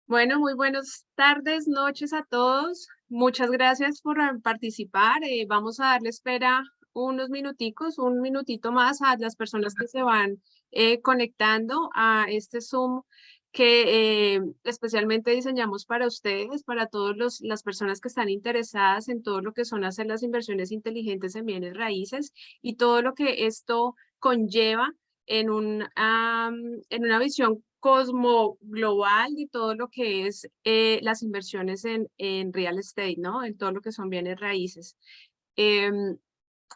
Bueno, muy buenas tardes, noches a todos. Muchas gracias por participar. Vamos a darle espera unos minuticos, un minutito más a las personas que se van conectando a este Zoom que especialmente diseñamos para ustedes, para todas las personas que están interesadas en todo lo que son hacer las inversiones inteligentes en bienes raíces y todo lo que esto conlleva en en una visión cosmo global y todo lo que es las inversiones en real estate, ¿no? En todo lo que son bienes raíces. Em,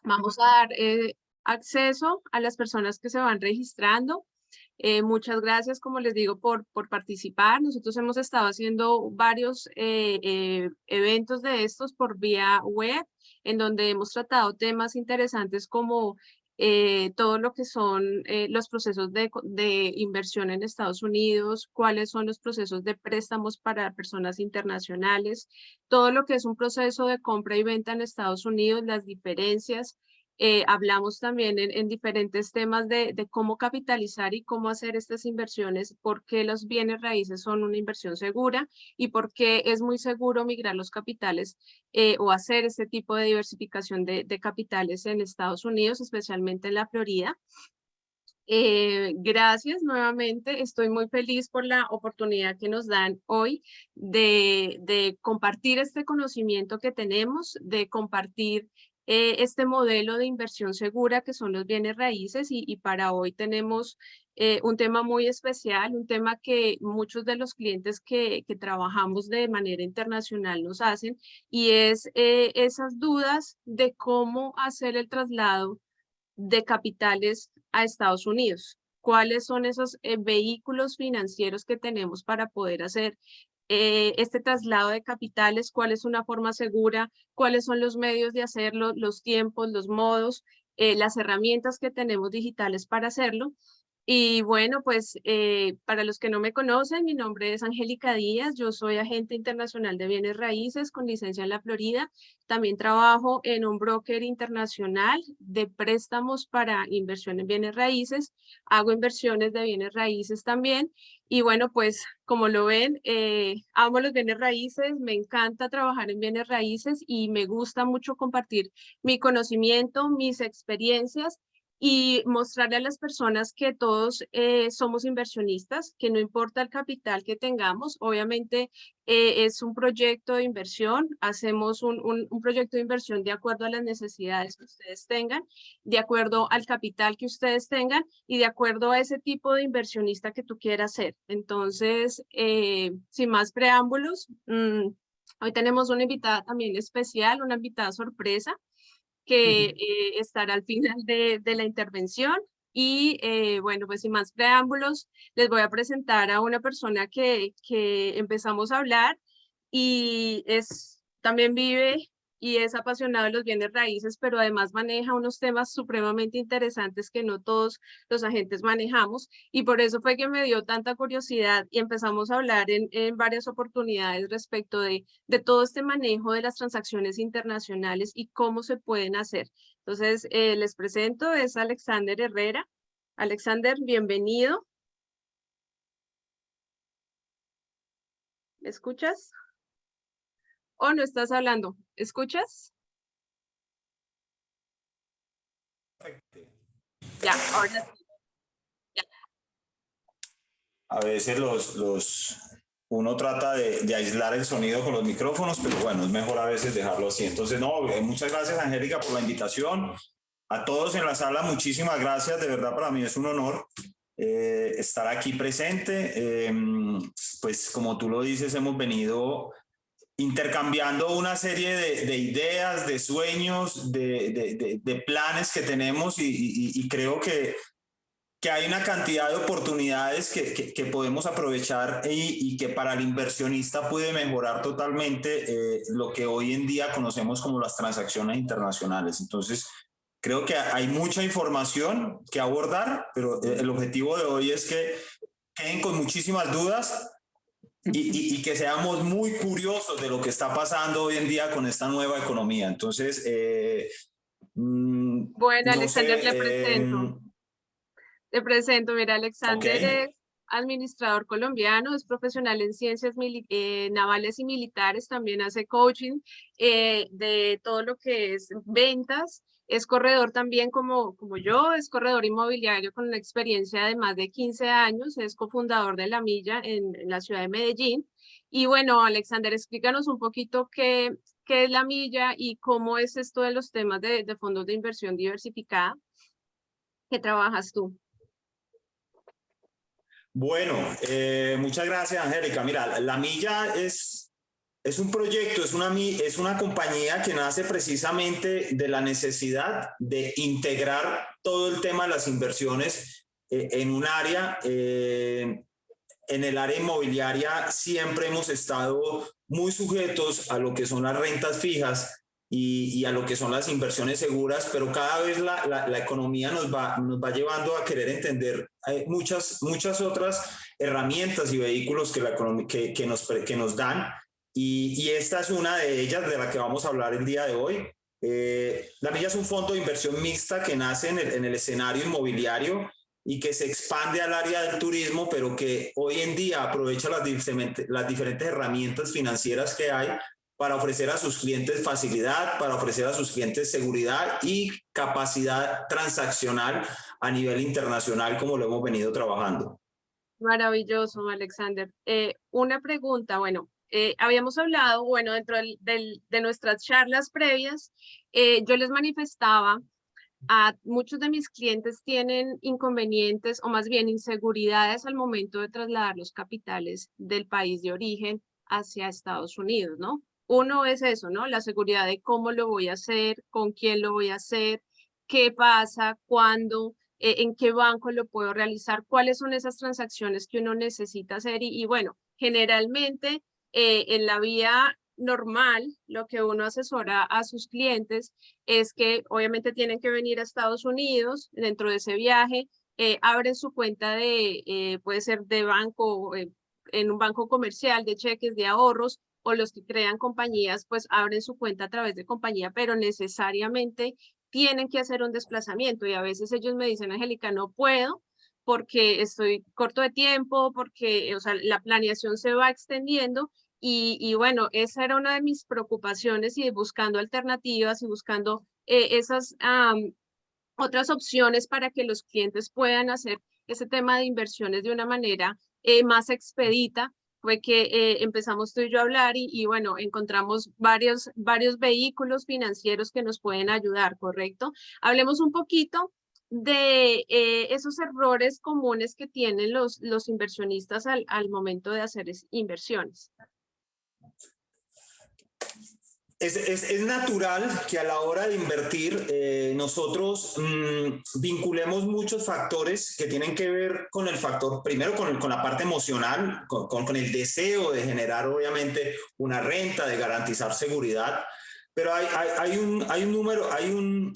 Vamos a dar acceso a las personas que se van registrando. Muchas gracias, como les digo, por participar. Nosotros hemos estado haciendo varios eventos de estos por vía web, en donde hemos tratado temas interesantes como todo lo que son los procesos de inversión en Estados Unidos, cuáles son los procesos de préstamos para personas internacionales, todo lo que es un proceso de compra y venta en Estados Unidos, las diferencias. Hablamos también en diferentes temas de cómo capitalizar y cómo hacer estas inversiones, por qué los bienes raíces son una inversión segura y por qué es muy seguro migrar los capitales o hacer este tipo de diversificación de capitales en Estados Unidos, especialmente en la Florida. Gracias nuevamente. Estoy muy feliz por la oportunidad que nos dan hoy de compartir este conocimiento que tenemos, de compartir este modelo de inversión segura que son los bienes raíces y para hoy tenemos un tema muy especial, un tema que muchos de los clientes que trabajamos de manera internacional nos hacen y es esas dudas de cómo hacer el traslado de capitales a Estados Unidos. ¿Cuáles son esos vehículos financieros que tenemos para poder hacer este traslado de capitales? ¿Cuál es una forma segura? ¿Cuáles son los medios de hacerlo? Los tiempos, los modos, las herramientas que tenemos digitales para hacerlo. Y bueno, pues para los que no me conocen, mi nombre es Angélica Díaz, yo soy agente internacional de bienes raíces con licencia en la Florida. También trabajo en un broker internacional de préstamos para inversión en bienes raíces. Hago inversiones de bienes raíces también. Y bueno, pues como lo ven, amo los bienes raíces, me encanta trabajar en bienes raíces y me gusta mucho compartir mi conocimiento, mis experiencias y mostrarle a las personas que todos somos inversionistas, que no importa el capital que tengamos, obviamente es un proyecto de inversión, hacemos un proyecto de inversión de acuerdo a las necesidades que ustedes tengan, de acuerdo al capital que ustedes tengan y de acuerdo a ese tipo de inversionista que tú quieras ser. Entonces, sin más preámbulos, hoy tenemos una invitada también especial, una invitada sorpresa que estará al final de la intervención. Y bueno, pues sin más preámbulos, les voy a presentar a una persona que empezamos a hablar y también vive y es apasionado de los bienes raíces, pero además maneja unos temas supremamente interesantes que no todos los agentes manejamos. Y por eso fue que me dio tanta curiosidad y empezamos a hablar en varias oportunidades respecto de todo este manejo de las transacciones internacionales y cómo se pueden hacer. Entonces, les presento, es Alexander Herrera. Alexander, bienvenido. ¿Me escuchas? ¿O no estás hablando? ¿Escuchas? Ya, ahora sí. Ya. A veces uno trata de aislar el sonido con los micrófonos, pero bueno, es mejor a veces dejarlo así. Entonces, no, muchas gracias, Angélica, por la invitación. A todos en la sala, muchísimas gracias. De verdad, para mí es un honor estar aquí presente. Pues como tú lo dices, hemos venido intercambiando una serie de ideas, de sueños, de planes que tenemos y creo que hay una cantidad de oportunidades que podemos aprovechar y que para el inversionista puede mejorar totalmente lo que hoy en día conocemos como las transacciones internacionales. Entonces, creo que hay mucha información que abordar, pero el objetivo de hoy es que queden con muchísimas dudas y que seamos muy curiosos de lo que está pasando hoy en día con esta nueva economía. Entonces, Bueno, no Alexander, sé, le presento. Te presento, mira, ok. Alexander administrador colombiano, es profesional en ciencias navales y militares, también hace coaching de todo lo que es ventas. Es corredor también como yo, es corredor inmobiliario con una experiencia de más de 15 años, es cofundador de La Milla en la ciudad de Medellín. Y bueno, Alexander, explícanos un poquito qué es La Milla y cómo es esto de los temas de fondos de inversión diversificada que trabajas tú. Bueno, muchas gracias, Angélica. Mira, La Milla es un proyecto, es una compañía que nace precisamente de la necesidad de integrar todo el tema de las inversiones en un área. En el área inmobiliaria siempre hemos estado muy sujetos a lo que son las rentas fijas y a lo que son las inversiones seguras, pero cada vez la economía nos va llevando a querer entender muchas otras herramientas y vehículos que nos dan, y esta es una de ellas de la que vamos a hablar el día de hoy. La Milla es un fondo de inversión mixta que nace en el escenario inmobiliario y que se expande al área del turismo, pero que hoy en día aprovecha las diferentes herramientas financieras que hay para ofrecer a sus clientes facilidad, para ofrecer a sus clientes seguridad y capacidad transaccional a nivel internacional, como lo hemos venido trabajando. Maravilloso, Alexander. Una pregunta, bueno, habíamos hablado, bueno, dentro de nuestras charlas previas, yo les manifestaba a muchos de mis clientes tienen inconvenientes o más bien inseguridades al momento de trasladar los capitales del país de origen hacia Estados Unidos, ¿no? Uno es eso, ¿no? La seguridad de cómo lo voy a hacer, con quién lo voy a hacer, qué pasa, cuándo, en qué banco lo puedo realizar, cuáles son esas transacciones que uno necesita hacer y bueno, generalmente en la vía normal, lo que uno asesora a sus clientes es que obviamente tienen que venir a Estados Unidos, dentro de ese viaje, abren su cuenta puede ser de banco, en un banco comercial, de cheques, de ahorros, o los que crean compañías, pues abren su cuenta a través de compañía, pero necesariamente tienen que hacer un desplazamiento y a veces ellos me dicen, Angélica, no puedo porque estoy corto de tiempo, porque, o sea, la planeación se va extendiendo y bueno, esa era una de mis preocupaciones y buscando alternativas y buscando esas otras opciones para que los clientes puedan hacer ese tema de inversiones de una manera más expedita. Fue que empezamos tú y yo a hablar y bueno, encontramos varios vehículos financieros que nos pueden ayudar, ¿correcto? Hablemos un poquito de esos errores comunes que tienen los inversionistas al momento de hacer inversiones. Es natural que a la hora de invertir nosotros vinculemos muchos factores que tienen que ver con el factor, primero con la parte emocional, con el deseo de generar obviamente una renta, de garantizar seguridad, pero hay un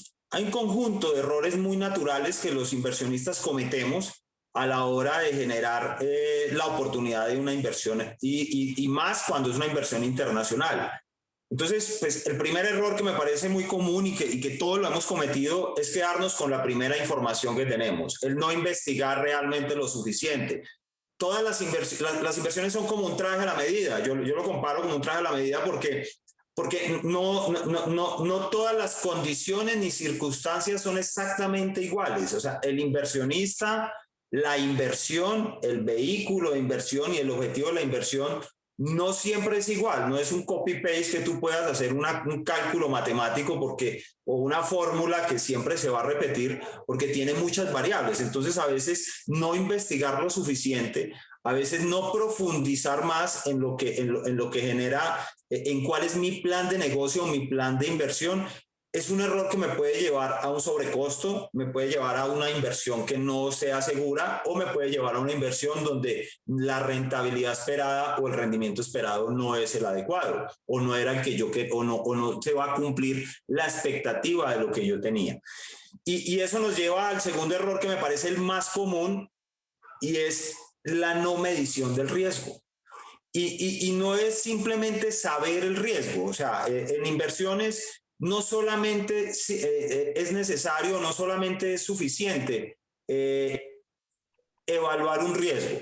conjunto de errores muy naturales que los inversionistas cometemos a la hora de generar la oportunidad de una inversión y más cuando es una inversión internacional. Entonces, pues el primer error que me parece muy común y que todos lo hemos cometido es quedarnos con la primera información que tenemos, el no investigar realmente lo suficiente. Todas las inversiones son como un traje a la medida. Yo lo comparo como un traje a la medida porque no todas las condiciones ni circunstancias son exactamente iguales. O sea, el inversionista, la inversión, el vehículo de inversión y el objetivo de la inversión no siempre es igual, no es un copy-paste que tú puedas hacer un cálculo matemático o una fórmula que siempre se va a repetir porque tiene muchas variables. Entonces, a veces no investigar lo suficiente, a veces no profundizar más en lo que genera, en cuál es mi plan de negocio o mi plan de inversión, es un error que me puede llevar a un sobrecosto, me puede llevar a una inversión que no sea segura o me puede llevar a una inversión donde la rentabilidad esperada o el rendimiento esperado no es el adecuado o no era el que yo o no se va a cumplir la expectativa de lo que yo tenía. Y eso nos lleva al segundo error que me parece el más común y es la no medición del riesgo. Y no es simplemente saber el riesgo, o sea, en inversiones no solamente es necesario, no solamente es suficiente evaluar un riesgo.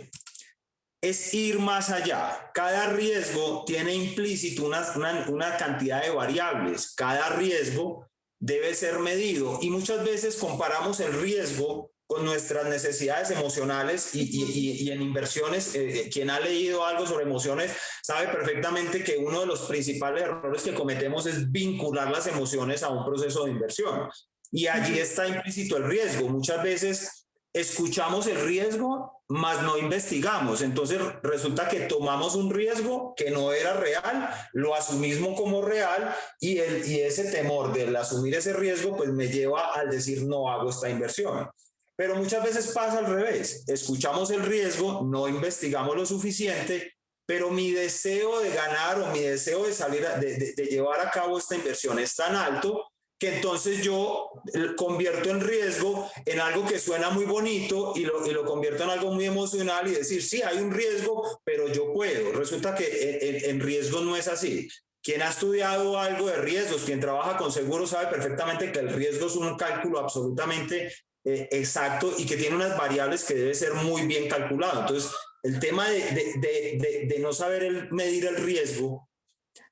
es ir más allá. Cada riesgo tiene implícito una cantidad de variables. Cada riesgo debe ser medido y muchas veces comparamos el riesgo con nuestras necesidades emocionales y en inversiones, quien ha leído algo sobre emociones sabe perfectamente que uno de los principales errores que cometemos es vincular las emociones a un proceso de inversión. Y allí está implícito el riesgo. Muchas veces escuchamos el riesgo, mas no investigamos. Entonces resulta que tomamos un riesgo que no era real, lo asumimos como real y ese temor del asumir ese riesgo pues me lleva al decir no hago esta inversión. Pero muchas veces pasa al revés. Escuchamos el riesgo, no investigamos lo suficiente, pero mi deseo de ganar o mi deseo de salir, de llevar a cabo esta inversión es tan alto que entonces yo convierto el riesgo en algo que suena muy bonito y lo convierto en algo muy emocional y decir, sí, hay un riesgo, pero yo puedo. Resulta que en riesgo no es así. Quien ha estudiado algo de riesgos, quien trabaja con seguros, sabe perfectamente que el riesgo es un cálculo absolutamente exacto y que tiene unas variables que debe ser muy bien calculado. Entonces, el tema de no saber medir el riesgo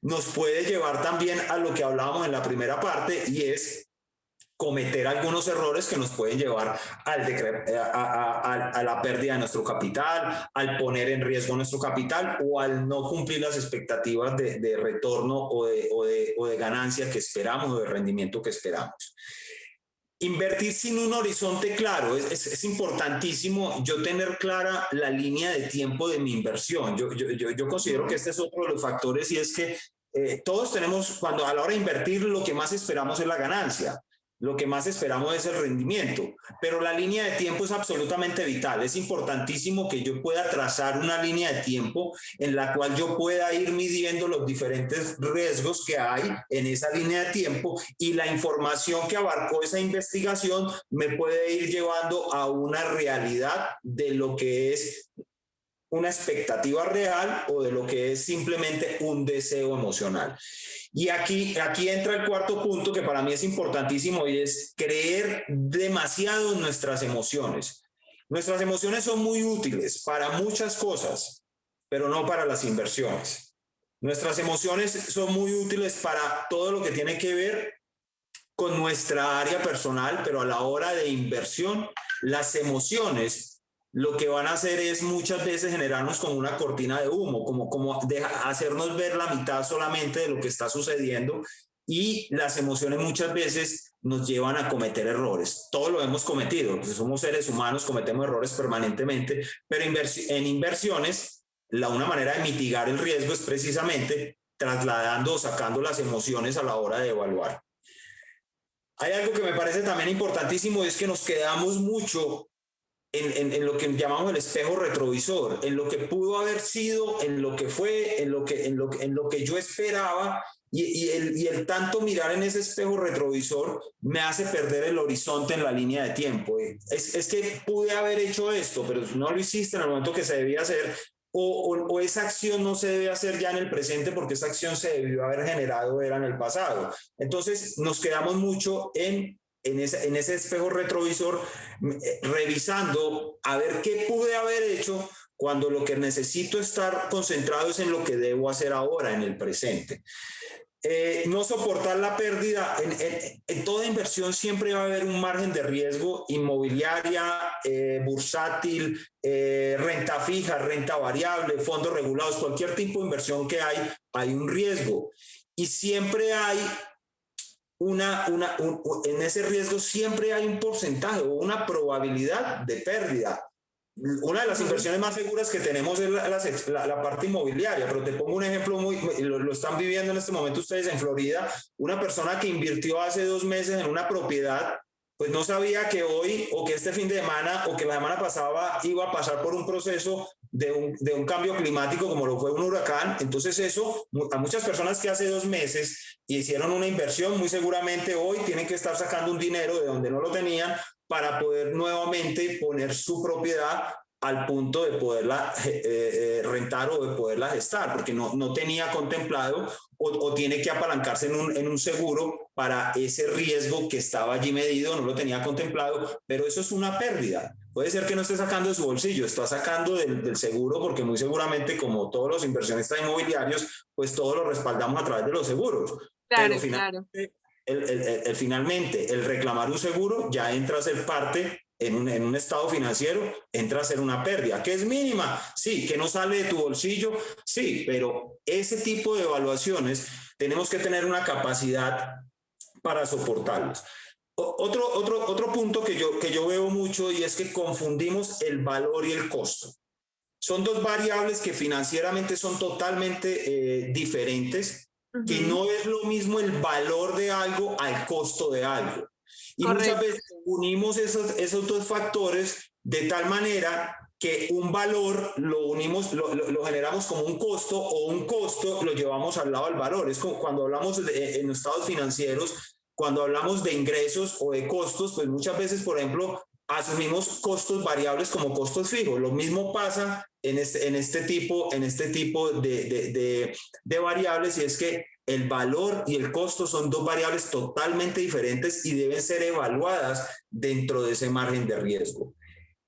nos puede llevar también a lo que hablábamos en la primera parte y es cometer algunos errores que nos pueden llevar a la pérdida de nuestro capital, al poner en riesgo nuestro capital o al no cumplir las expectativas de retorno o de ganancia que esperamos o de rendimiento que esperamos. Invertir sin un horizonte claro, es importantísimo yo tener clara la línea de tiempo de mi inversión. Yo considero que este es otro de los factores y es que todos tenemos, cuando a la hora de invertir, lo que más esperamos es la ganancia. Lo que más esperamos es el rendimiento, pero la línea de tiempo es absolutamente vital. Es importantísimo que yo pueda trazar una línea de tiempo en la cual yo pueda ir midiendo los diferentes riesgos que hay en esa línea de tiempo y la información que abarcó esa investigación me puede ir llevando a una realidad de lo que es una expectativa real o de lo que es simplemente un deseo emocional. Y aquí entra el cuarto punto que para mí es importantísimo y es creer demasiado en nuestras emociones. Nuestras emociones son muy útiles para muchas cosas, pero no para las inversiones. Nuestras emociones son muy útiles para todo lo que tiene que ver con nuestra área personal, pero a la hora de inversión, las emociones lo que van a hacer es muchas veces generarnos como una cortina de humo, como hacernos ver la mitad solamente de lo que está sucediendo y las emociones muchas veces nos llevan a cometer errores. Todos lo hemos cometido, pues somos seres humanos, cometemos errores permanentemente, pero en inversiones, una manera de mitigar el riesgo es precisamente trasladando o sacando las emociones a la hora de evaluar. Hay algo que me parece también importantísimo y es que nos quedamos mucho en lo que llamamos el espejo retrovisor, en lo que pudo haber sido, en lo que fue, en lo que yo esperaba y el tanto mirar en ese espejo retrovisor me hace perder el horizonte en la línea de tiempo. Es que pude haber hecho esto, pero no lo hiciste en el momento que se debía hacer o esa acción no se debe hacer ya en el presente porque esa acción se debió haber generado era en el pasado. Entonces nos quedamos mucho en ese espejo retrovisor revisando a ver qué pude haber hecho cuando lo que necesito estar concentrado es en lo que debo hacer ahora, en el presente. No soportar la pérdida. En toda inversión siempre va a haber un margen de riesgo inmobiliaria, bursátil, renta fija, renta variable, fondos regulados, cualquier tipo de inversión que hay un riesgo. Y siempre hay en ese riesgo siempre hay un porcentaje o una probabilidad de pérdida. Una de las inversiones más seguras que tenemos es la parte inmobiliaria, pero te pongo un ejemplo lo están viviendo en este momento ustedes en Florida. Una persona que invirtió hace 2 meses en una propiedad, pues no sabía que hoy o que este fin de semana o que la semana pasada iba a pasar por un proceso de un cambio climático como lo fue un huracán. Entonces eso, a muchas personas que hace 2 meses hicieron una inversión, muy seguramente hoy tienen que estar sacando un dinero de donde no lo tenían para poder nuevamente poner su propiedad al punto de poderla rentar o de poderla gestar, porque no tenía contemplado o tiene que apalancarse en un seguro para ese riesgo que estaba allí medido, no lo tenía contemplado, pero eso es una pérdida. Puede ser que no esté sacando de su bolsillo, está sacando del seguro, porque muy seguramente, como todos los inversionistas inmobiliarios, pues todo lo respaldamos a través de los seguros. Claro, Pero claro. finalmente el reclamar un seguro ya entra a ser parte en un estado financiero, entra a ser una pérdida, que es mínima, sí, que no sale de tu bolsillo, sí, pero ese tipo de evaluaciones tenemos que tener una capacidad para soportarlos. Otro punto que yo veo mucho, y es que confundimos el valor y el costo. Son dos variables que financieramente son totalmente diferentes, que no es lo mismo el valor de algo al costo de algo. Y Correcto. muchas veces unimos esos dos factores de tal manera que un valor lo generamos como un costo, o un costo lo llevamos al lado del valor. Es como cuando hablamos en estados financieros, cuando hablamos de ingresos o de costos, pues muchas veces, por ejemplo, asumimos costos variables como costos fijos. Lo mismo pasa en este tipo de variables, y es que el valor y el costo son dos variables totalmente diferentes y deben ser evaluadas dentro de ese margen de riesgo.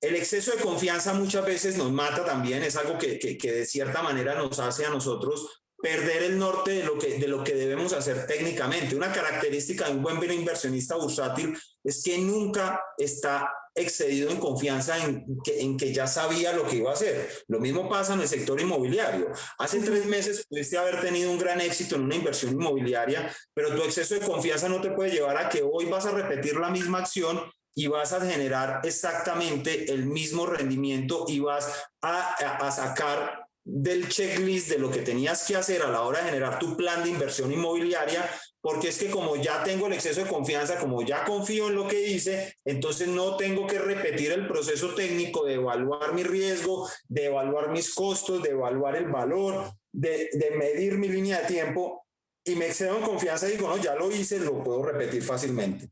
El exceso de confianza muchas veces nos mata también, es algo que de cierta manera nos hace a nosotros perder el norte de lo que debemos hacer técnicamente. Una característica de un buen inversionista bursátil es que nunca está excedido en confianza en que ya sabía lo que iba a hacer. Lo mismo pasa en el sector inmobiliario. Hace 3 meses pudiste haber tenido un gran éxito en una inversión inmobiliaria, pero tu exceso de confianza no te puede llevar a que hoy vas a repetir la misma acción y vas a generar exactamente el mismo rendimiento, y vas a sacar del checklist de lo que tenías que hacer a la hora de generar tu plan de inversión inmobiliaria, porque es que como ya tengo el exceso de confianza, como ya confío en lo que hice, entonces no tengo que repetir el proceso técnico de evaluar mi riesgo, de evaluar mis costos, de evaluar el valor, de medir mi línea de tiempo, y me excedo en confianza y digo, no, ya lo hice, lo puedo repetir fácilmente.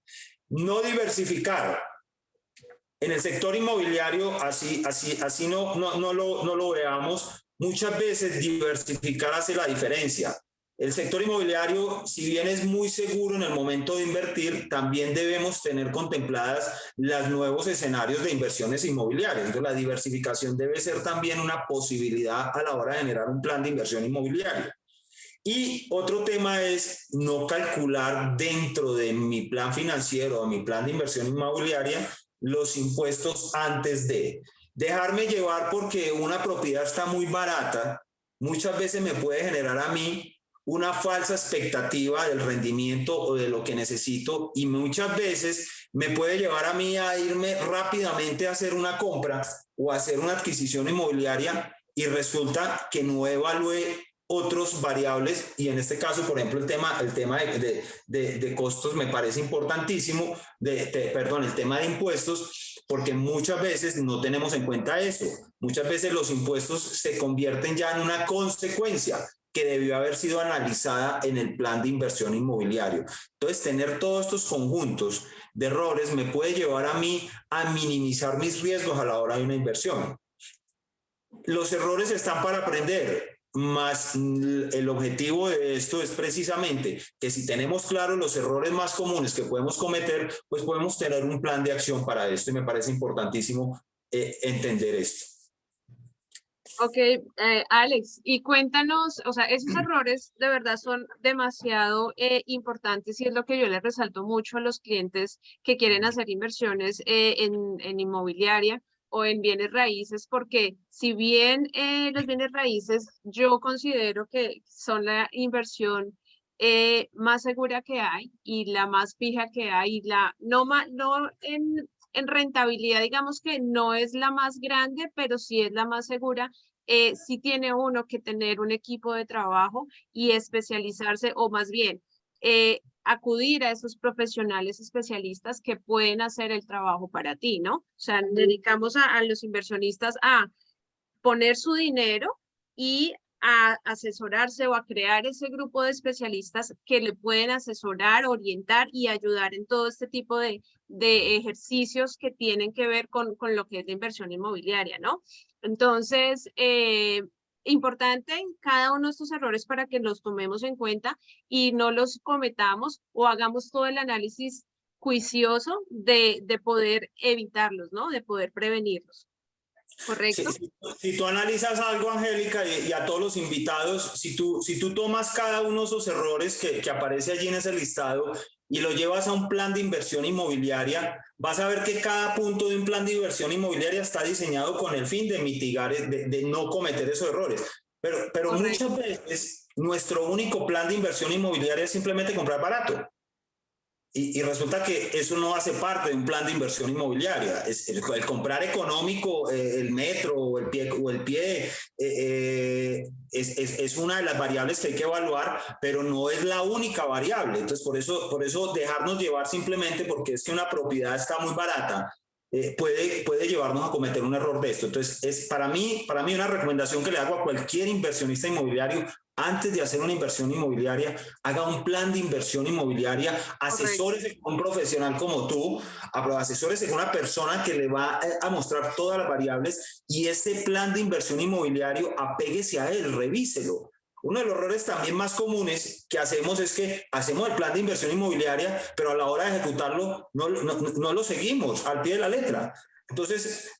No diversificar. En el sector inmobiliario, así no lo veamos. Muchas veces diversificar hace la diferencia. El sector inmobiliario, si bien es muy seguro en el momento de invertir, también debemos tener contempladas los nuevos escenarios de inversiones inmobiliarias. Entonces, la diversificación debe ser también una posibilidad a la hora de generar un plan de inversión inmobiliaria. Y otro tema es no calcular dentro de mi plan financiero o mi plan de inversión inmobiliaria los impuestos antes de dejarme llevar porque una propiedad está muy barata. Muchas veces me puede generar a mí una falsa expectativa del rendimiento o de lo que necesito, y muchas veces me puede llevar a mí a irme rápidamente a hacer una compra o a hacer una adquisición inmobiliaria, y resulta que no evalué otros variables, y en este caso, por ejemplo, el tema de costos me parece importantísimo, el tema de impuestos, porque muchas veces no tenemos en cuenta eso. Muchas veces los impuestos se convierten ya en una consecuencia que debió haber sido analizada en el plan de inversión inmobiliario. Entonces, tener todos estos conjuntos de errores me puede llevar a mí a minimizar mis riesgos a la hora de una inversión. Los errores están para aprender, más el objetivo de esto es precisamente que si tenemos claros los errores más comunes que podemos cometer, pues podemos tener un plan de acción para esto, y me parece importantísimo entender esto. Ok, Alex, y cuéntanos, o sea, esos errores de verdad son demasiado importantes, y es lo que yo les resalto mucho a los clientes que quieren hacer inversiones en inmobiliaria o en bienes raíces, porque si bien los bienes raíces yo considero que son la inversión más segura que hay y la más fija que hay, y no en rentabilidad, digamos que no es la más grande, pero sí es la más segura. Sí tiene uno que tener un equipo de trabajo y especializarse, o más bien acudir a esos profesionales especialistas que pueden hacer el trabajo para ti, ¿no? O sea, dedicamos a los inversionistas a poner su dinero y a asesorarse o a crear ese grupo de especialistas que le pueden asesorar, orientar y ayudar en todo este tipo de ejercicios que tienen que ver con lo que es la inversión inmobiliaria, ¿no? Entonces, importante cada uno de estos errores para que los tomemos en cuenta y no los cometamos o hagamos todo el análisis juicioso de poder evitarlos, ¿no? De poder prevenirlos. Si, ¿Correcto? si tú analizas algo, Angélica, y a todos los invitados, si tú tomas cada uno de esos errores que aparece allí en ese listado y lo llevas a un plan de inversión inmobiliaria, vas a ver que cada punto de un plan de inversión inmobiliaria está diseñado con el fin de mitigar, de no cometer esos errores. Pero Correcto. muchas veces nuestro único plan de inversión inmobiliaria es simplemente comprar barato. Y resulta que eso no hace parte de un plan de inversión inmobiliaria. El comprar económico, el metro o el pie es una de las variables que hay que evaluar, pero no es la única variable. Entonces, por eso dejarnos llevar simplemente porque es que una propiedad está muy barata, puede llevarnos a cometer un error de esto. Entonces, es para mí una recomendación que le hago a cualquier inversionista inmobiliario: antes de hacer una inversión inmobiliaria, haga un plan de inversión inmobiliaria, Correcto. asesórese con un profesional como tú, asesórese con una persona que le va a mostrar todas las variables, y este plan de inversión inmobiliario, apéguese a él, revíselo. Uno de los errores también más comunes que hacemos es que hacemos el plan de inversión inmobiliaria, pero a la hora de ejecutarlo no lo seguimos al pie de la letra. Entonces,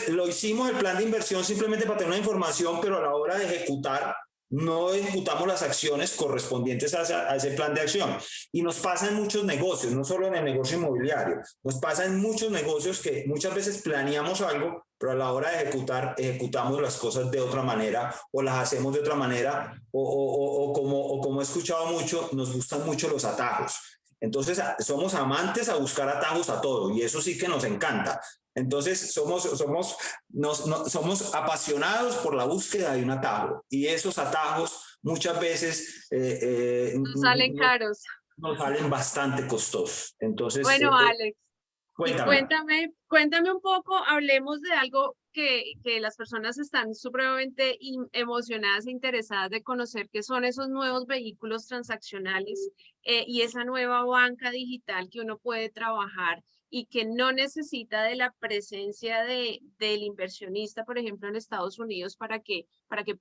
lo hicimos el plan de inversión simplemente para tener una información, pero a la hora de ejecutar no ejecutamos las acciones correspondientes a ese plan de acción. Y nos pasa en muchos negocios, no solo en el negocio inmobiliario, nos pasa en muchos negocios que muchas veces planeamos algo, pero a la hora de ejecutar, ejecutamos las cosas de otra manera, o las hacemos de otra manera, o como he escuchado mucho, nos gustan mucho los atajos. Entonces, somos amantes a buscar atajos a todo, y eso sí que nos encanta. Entonces, somos apasionados por la búsqueda de un atajo, y esos atajos muchas veces Nos salen caros. nos salen bastante costosos. Entonces, Bueno, Alex, y cuéntame. cuéntame un poco, hablemos de algo que las personas están supremamente emocionadas e interesadas de conocer, que son esos nuevos vehículos transaccionales y esa nueva banca digital que uno puede trabajar y que no necesita de la presencia del inversionista, por ejemplo, en Estados Unidos, para que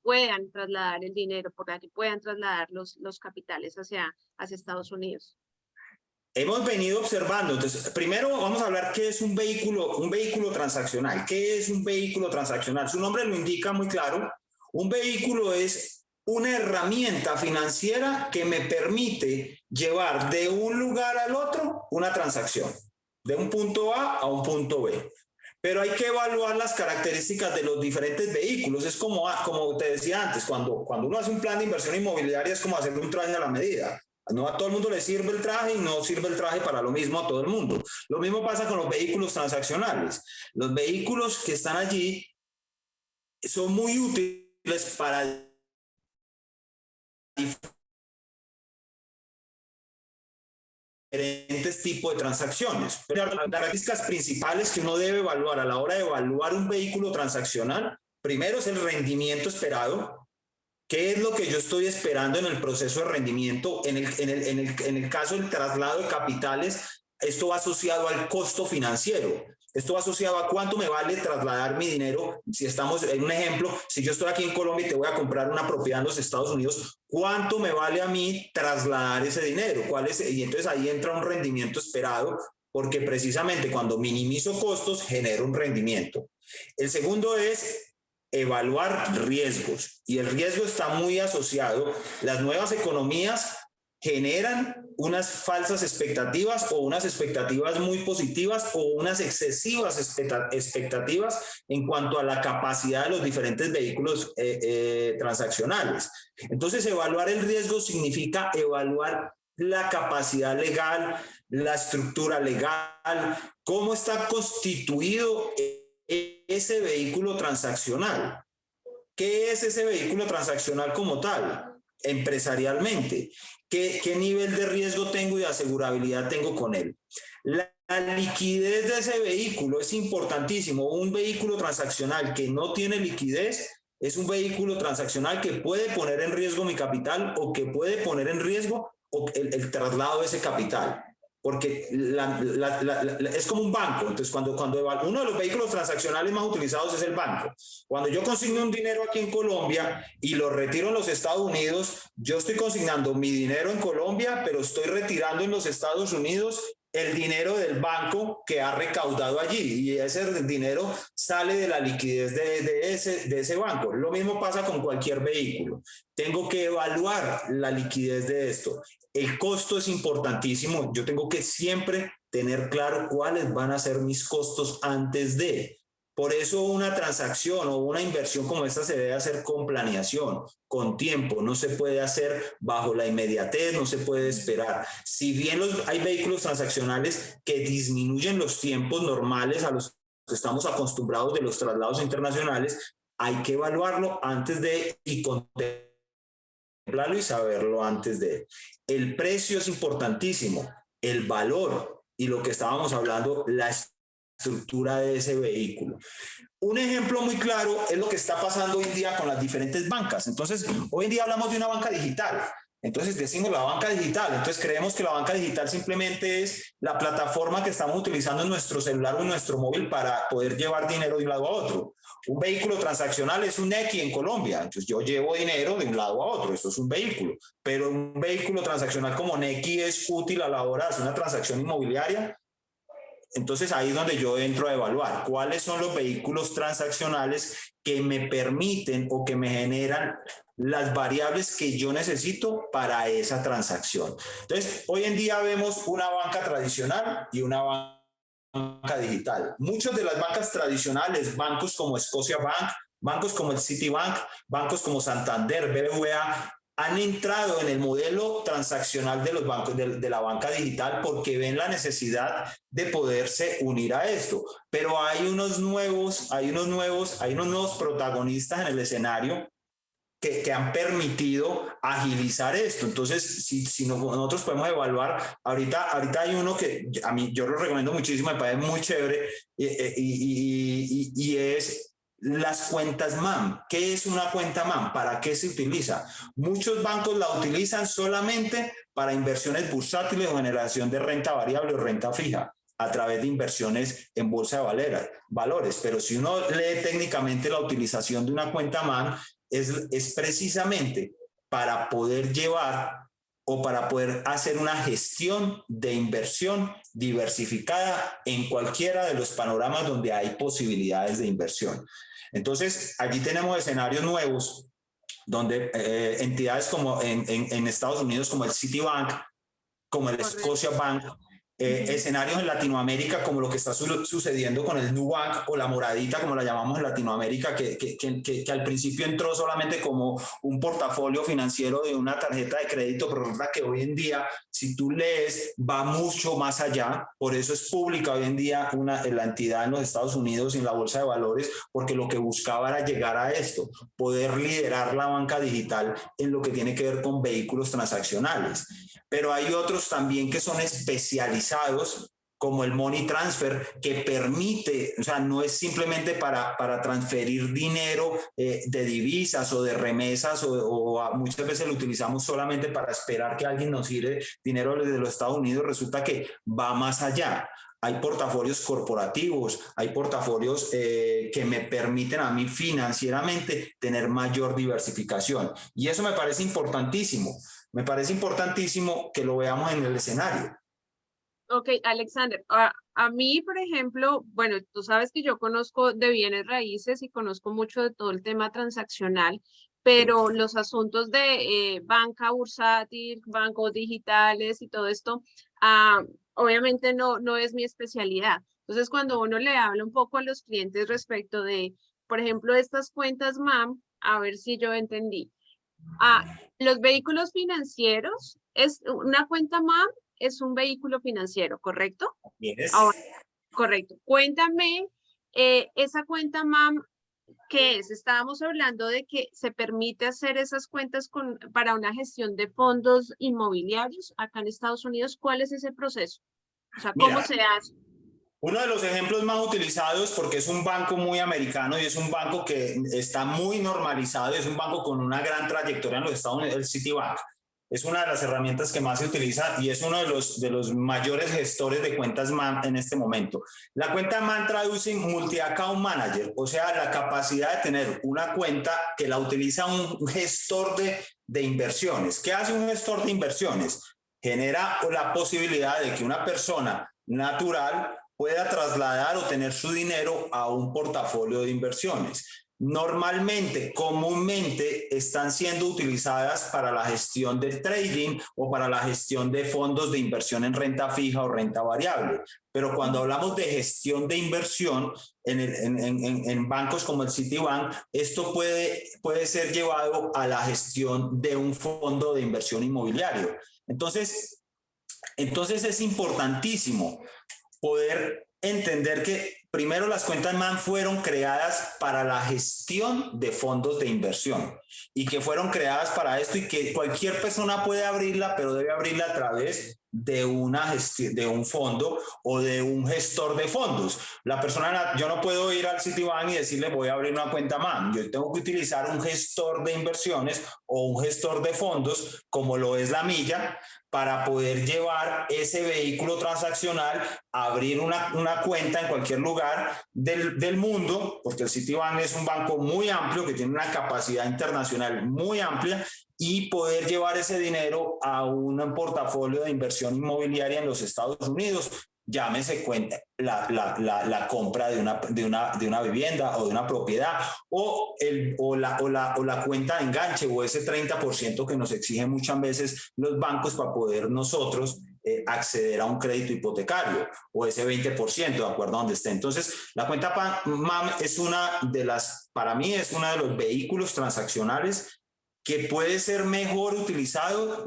puedan trasladar el dinero, para que puedan trasladar los capitales hacia Estados Unidos. Hemos venido observando. Entonces, primero vamos a hablar qué es un vehículo transaccional. ¿Qué es un vehículo transaccional? Su nombre lo indica muy claro. Un vehículo es una herramienta financiera que me permite llevar de un lugar al otro una transacción, de un punto A un punto B. Pero hay que evaluar las características de los diferentes vehículos. Es como te decía antes, cuando uno hace un plan de inversión inmobiliaria, es como hacer un traje a la medida. No a todo el mundo le sirve el traje, y no sirve el traje para lo mismo a todo el mundo. Lo mismo pasa con los vehículos transaccionales. Los vehículos que están allí son muy útiles para diferentes tipos de transacciones. Pero las características principales que uno debe evaluar a la hora de evaluar un vehículo transaccional, primero es el rendimiento esperado. ¿Qué es lo que yo estoy esperando en el proceso de rendimiento? En el caso del traslado de capitales, esto va asociado al costo financiero. Esto va asociado a cuánto me vale trasladar mi dinero. Si estamos en un ejemplo, si yo estoy aquí en Colombia y te voy a comprar una propiedad en los Estados Unidos, ¿cuánto me vale a mí trasladar ese dinero? Y entonces ahí entra un rendimiento esperado, porque precisamente cuando minimizo costos, genero un rendimiento. El segundo es evaluar riesgos, y el riesgo está muy asociado. Las nuevas economías generan unas falsas expectativas, o unas expectativas muy positivas, o unas excesivas expectativas en cuanto a la capacidad de los diferentes vehículos transaccionales. Entonces, evaluar el riesgo significa evaluar la capacidad legal, la estructura legal, cómo está constituido ese vehículo transaccional. ¿Qué es ese vehículo transaccional como tal? Empresarialmente, ¿qué nivel de riesgo tengo y de asegurabilidad tengo con él? La liquidez de ese vehículo es importantísimo. Un vehículo transaccional que no tiene liquidez es un vehículo transaccional que puede poner en riesgo mi capital o que puede poner en riesgo el traslado de ese capital. Porque es como un banco. Entonces, cuando uno de los vehículos transaccionales más utilizados es el banco. Cuando yo consigno un dinero aquí en Colombia y lo retiro en los Estados Unidos, yo estoy consignando mi dinero en Colombia, pero estoy retirando en los Estados Unidos el dinero del banco que ha recaudado allí, y ese dinero sale de la liquidez de ese banco. Lo mismo pasa con cualquier vehículo. Tengo que evaluar la liquidez de esto. El costo es importantísimo. Yo tengo que siempre tener claro cuáles van a ser mis costos antes de. Por eso una transacción o una inversión como esta se debe hacer con planeación, con tiempo. No se puede hacer bajo la inmediatez, no se puede esperar. Si bien hay vehículos transaccionales que disminuyen los tiempos normales a los que estamos acostumbrados de los traslados internacionales, hay que evaluarlo antes de y contemplarlo y saberlo antes de. El precio es importantísimo, el valor y lo que estábamos hablando, la estructura de ese vehículo. Un ejemplo muy claro es lo que está pasando hoy en día con las diferentes bancas. Entonces, hoy en día hablamos de una banca digital. Entonces decimos la banca digital. Entonces creemos que la banca digital simplemente es la plataforma que estamos utilizando en nuestro celular o en nuestro móvil para poder llevar dinero de un lado a otro. Un vehículo transaccional es un Nequi en Colombia. Entonces yo llevo dinero de un lado a otro. Eso es un vehículo. Pero un vehículo transaccional como Nequi es útil a la hora de hacer una transacción inmobiliaria. Entonces ahí es donde yo entro a evaluar cuáles son los vehículos transaccionales que me permiten o que me generan las variables que yo necesito para esa transacción. Entonces, hoy en día vemos una banca tradicional y una banca digital. Muchas de las bancas tradicionales, bancos como Scotiabank, bancos como el Citibank, bancos como Santander, BBVA, han entrado en el modelo transaccional de los bancos de la banca digital porque ven la necesidad de poderse unir a esto. Pero hay unos nuevos protagonistas en el escenario que han permitido agilizar esto. Entonces, si nosotros podemos evaluar, ahorita hay uno que a mí yo lo recomiendo muchísimo, me parece muy chévere, y es las cuentas MAM. ¿Qué es una cuenta MAM? ¿Para qué se utiliza? Muchos bancos la utilizan solamente para inversiones bursátiles o generación de renta variable o renta fija a través de inversiones en bolsa de valores. Pero si uno lee técnicamente la utilización de una cuenta MAM, es precisamente para poder llevar o para poder hacer una gestión de inversión diversificada en cualquiera de los panoramas donde hay posibilidades de inversión. Entonces, allí tenemos escenarios nuevos donde entidades como en Estados Unidos como el Citibank, como el Scotiabank, escenarios en Latinoamérica como lo que está sucediendo con el Nubank o la Moradita, como la llamamos en Latinoamérica, que al principio entró solamente como un portafolio financiero de una tarjeta de crédito, pero resulta que hoy en día, si tú lees, va mucho más allá. Por eso es pública hoy en día la entidad en los Estados Unidos, en la bolsa de valores, porque lo que buscaba era llegar a esto, poder liderar la banca digital en lo que tiene que ver con vehículos transaccionales. Pero hay otros también que son especializados, como el money transfer, que permite, o sea, no es simplemente para transferir dinero de divisas o de remesas, o muchas veces lo utilizamos solamente para esperar que alguien nos gire dinero desde los Estados Unidos. Resulta que va más allá. Hay portafolios corporativos, hay portafolios que me permiten a mí financieramente tener mayor diversificación. Y eso me parece importantísimo. Me parece importantísimo que lo veamos en el escenario. Ok, Alexander, a mí, por ejemplo, bueno, tú sabes que yo conozco de bienes raíces y conozco mucho de todo el tema transaccional, pero los asuntos de banca bursátil, bancos digitales y todo esto, obviamente no es mi especialidad. Entonces, cuando uno le habla un poco a los clientes respecto de, por ejemplo, estas cuentas MAM, a ver si yo entendí. Los vehículos financieros, es una cuenta MAM, es un vehículo financiero, ¿correcto? ¿Vienes? Ahora, correcto. Cuéntame, esa cuenta MAM, ¿qué es? Estábamos hablando de que se permite hacer esas cuentas para una gestión de fondos inmobiliarios acá en Estados Unidos. ¿Cuál es ese proceso? O sea, ¿cómo Mira, se hace? Uno de los ejemplos más utilizados, porque es un banco muy americano y es un banco que está muy normalizado y es un banco con una gran trayectoria en los Estados Unidos, el Citibank. Es una de las herramientas que más se utiliza y es uno de los mayores gestores de cuentas MAN en este momento. La cuenta MAN traduce Multi-Account Manager, o sea, la capacidad de tener una cuenta que la utiliza un gestor de inversiones. ¿Qué hace un gestor de inversiones? Genera la posibilidad de que una persona natural pueda trasladar o tener su dinero a un portafolio de inversiones. Normalmente, comúnmente, están siendo utilizadas para la gestión del trading o para la gestión de fondos de inversión en renta fija o renta variable. Pero cuando hablamos de gestión de inversión en bancos como el Citibank, esto puede ser llevado a la gestión de un fondo de inversión inmobiliario. Entonces es importantísimo poder entender que primero las cuentas MAN fueron creadas para la gestión de fondos de inversión y que fueron creadas para esto y que cualquier persona puede abrirla, pero debe abrirla a través de una gestión, de un fondo o de un gestor de fondos. La persona, yo no puedo ir al Citibank y decirle voy a abrir una cuenta MAN. Yo tengo que utilizar un gestor de inversiones o un gestor de fondos como lo es la Milla para poder llevar ese vehículo transaccional a abrir una cuenta en cualquier lugar del mundo, porque el Citibank es un banco muy amplio que tiene una capacidad internacional muy amplia y poder llevar ese dinero a un portafolio de inversión inmobiliaria en los Estados Unidos. Llámese cuenta la compra de una vivienda o de una propiedad o la cuenta de enganche o ese 30% que nos exigen muchas veces los bancos para poder nosotros acceder a un crédito hipotecario o ese 20% de acuerdo a donde esté. Entonces, la cuenta MAM es para mí es uno de los vehículos transaccionales que puede ser mejor utilizado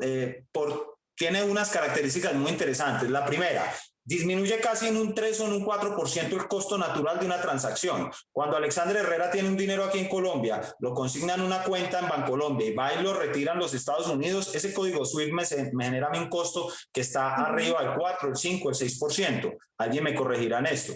tiene unas características muy interesantes. La primera, disminuye casi en un 3 o en un 4% el costo natural de una transacción. Cuando Alexander Herrera tiene un dinero aquí en Colombia, lo consigna en una cuenta en Bancolombia y va y lo retira en los Estados Unidos, ese código SWIFT me genera un costo que está arriba del 4, el 5, el 6%. Alguien me corregirá en esto.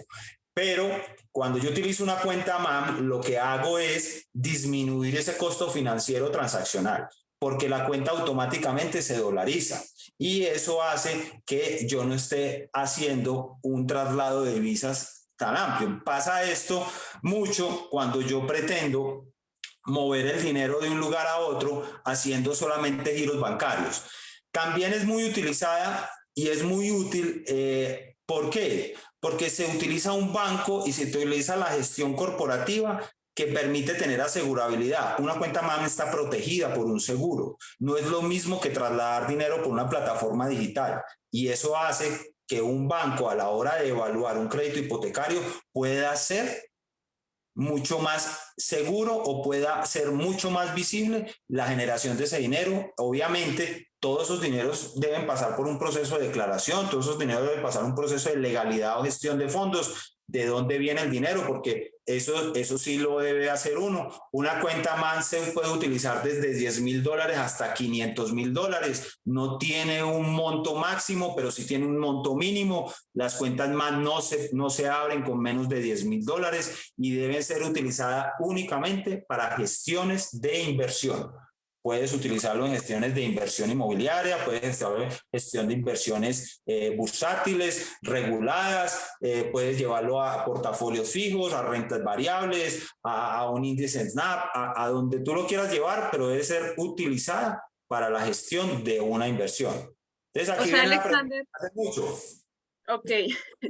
Pero cuando yo utilizo una cuenta MAM, lo que hago es disminuir ese costo financiero transaccional, porque la cuenta automáticamente se dolariza y eso hace que yo no esté haciendo un traslado de divisas tan amplio. Pasa esto mucho cuando yo pretendo mover el dinero de un lugar a otro haciendo solamente giros bancarios. También es muy utilizada y es muy útil. ¿Por qué? Porque se utiliza un banco y se utiliza la gestión corporativa que permite tener asegurabilidad. Una cuenta MAM está protegida por un seguro. No es lo mismo que trasladar dinero por una plataforma digital. Y eso hace que un banco a la hora de evaluar un crédito hipotecario pueda ser mucho más seguro o pueda ser mucho más visible la generación de ese dinero. Obviamente, todos esos dineros deben pasar por un proceso de declaración, todos esos dineros deben pasar un proceso de legalidad o gestión de fondos, de dónde viene el dinero, porque eso sí lo debe hacer uno. Una cuenta MAN se puede utilizar desde $10,000 hasta $500,000. No tiene un monto máximo, pero sí tiene un monto mínimo. Las cuentas MAN no se abren con menos de $10,000 y deben ser utilizadas únicamente para gestiones de inversión. Puedes utilizarlo en gestiones de inversión inmobiliaria, puedes hacerlo en gestión de inversiones bursátiles, reguladas, puedes llevarlo a portafolios fijos, a rentas variables, a un índice SNAP, a donde tú lo quieras llevar, pero debe ser utilizada para la gestión de una inversión. Entonces aquí viene la pregunta hace mucho. Ok,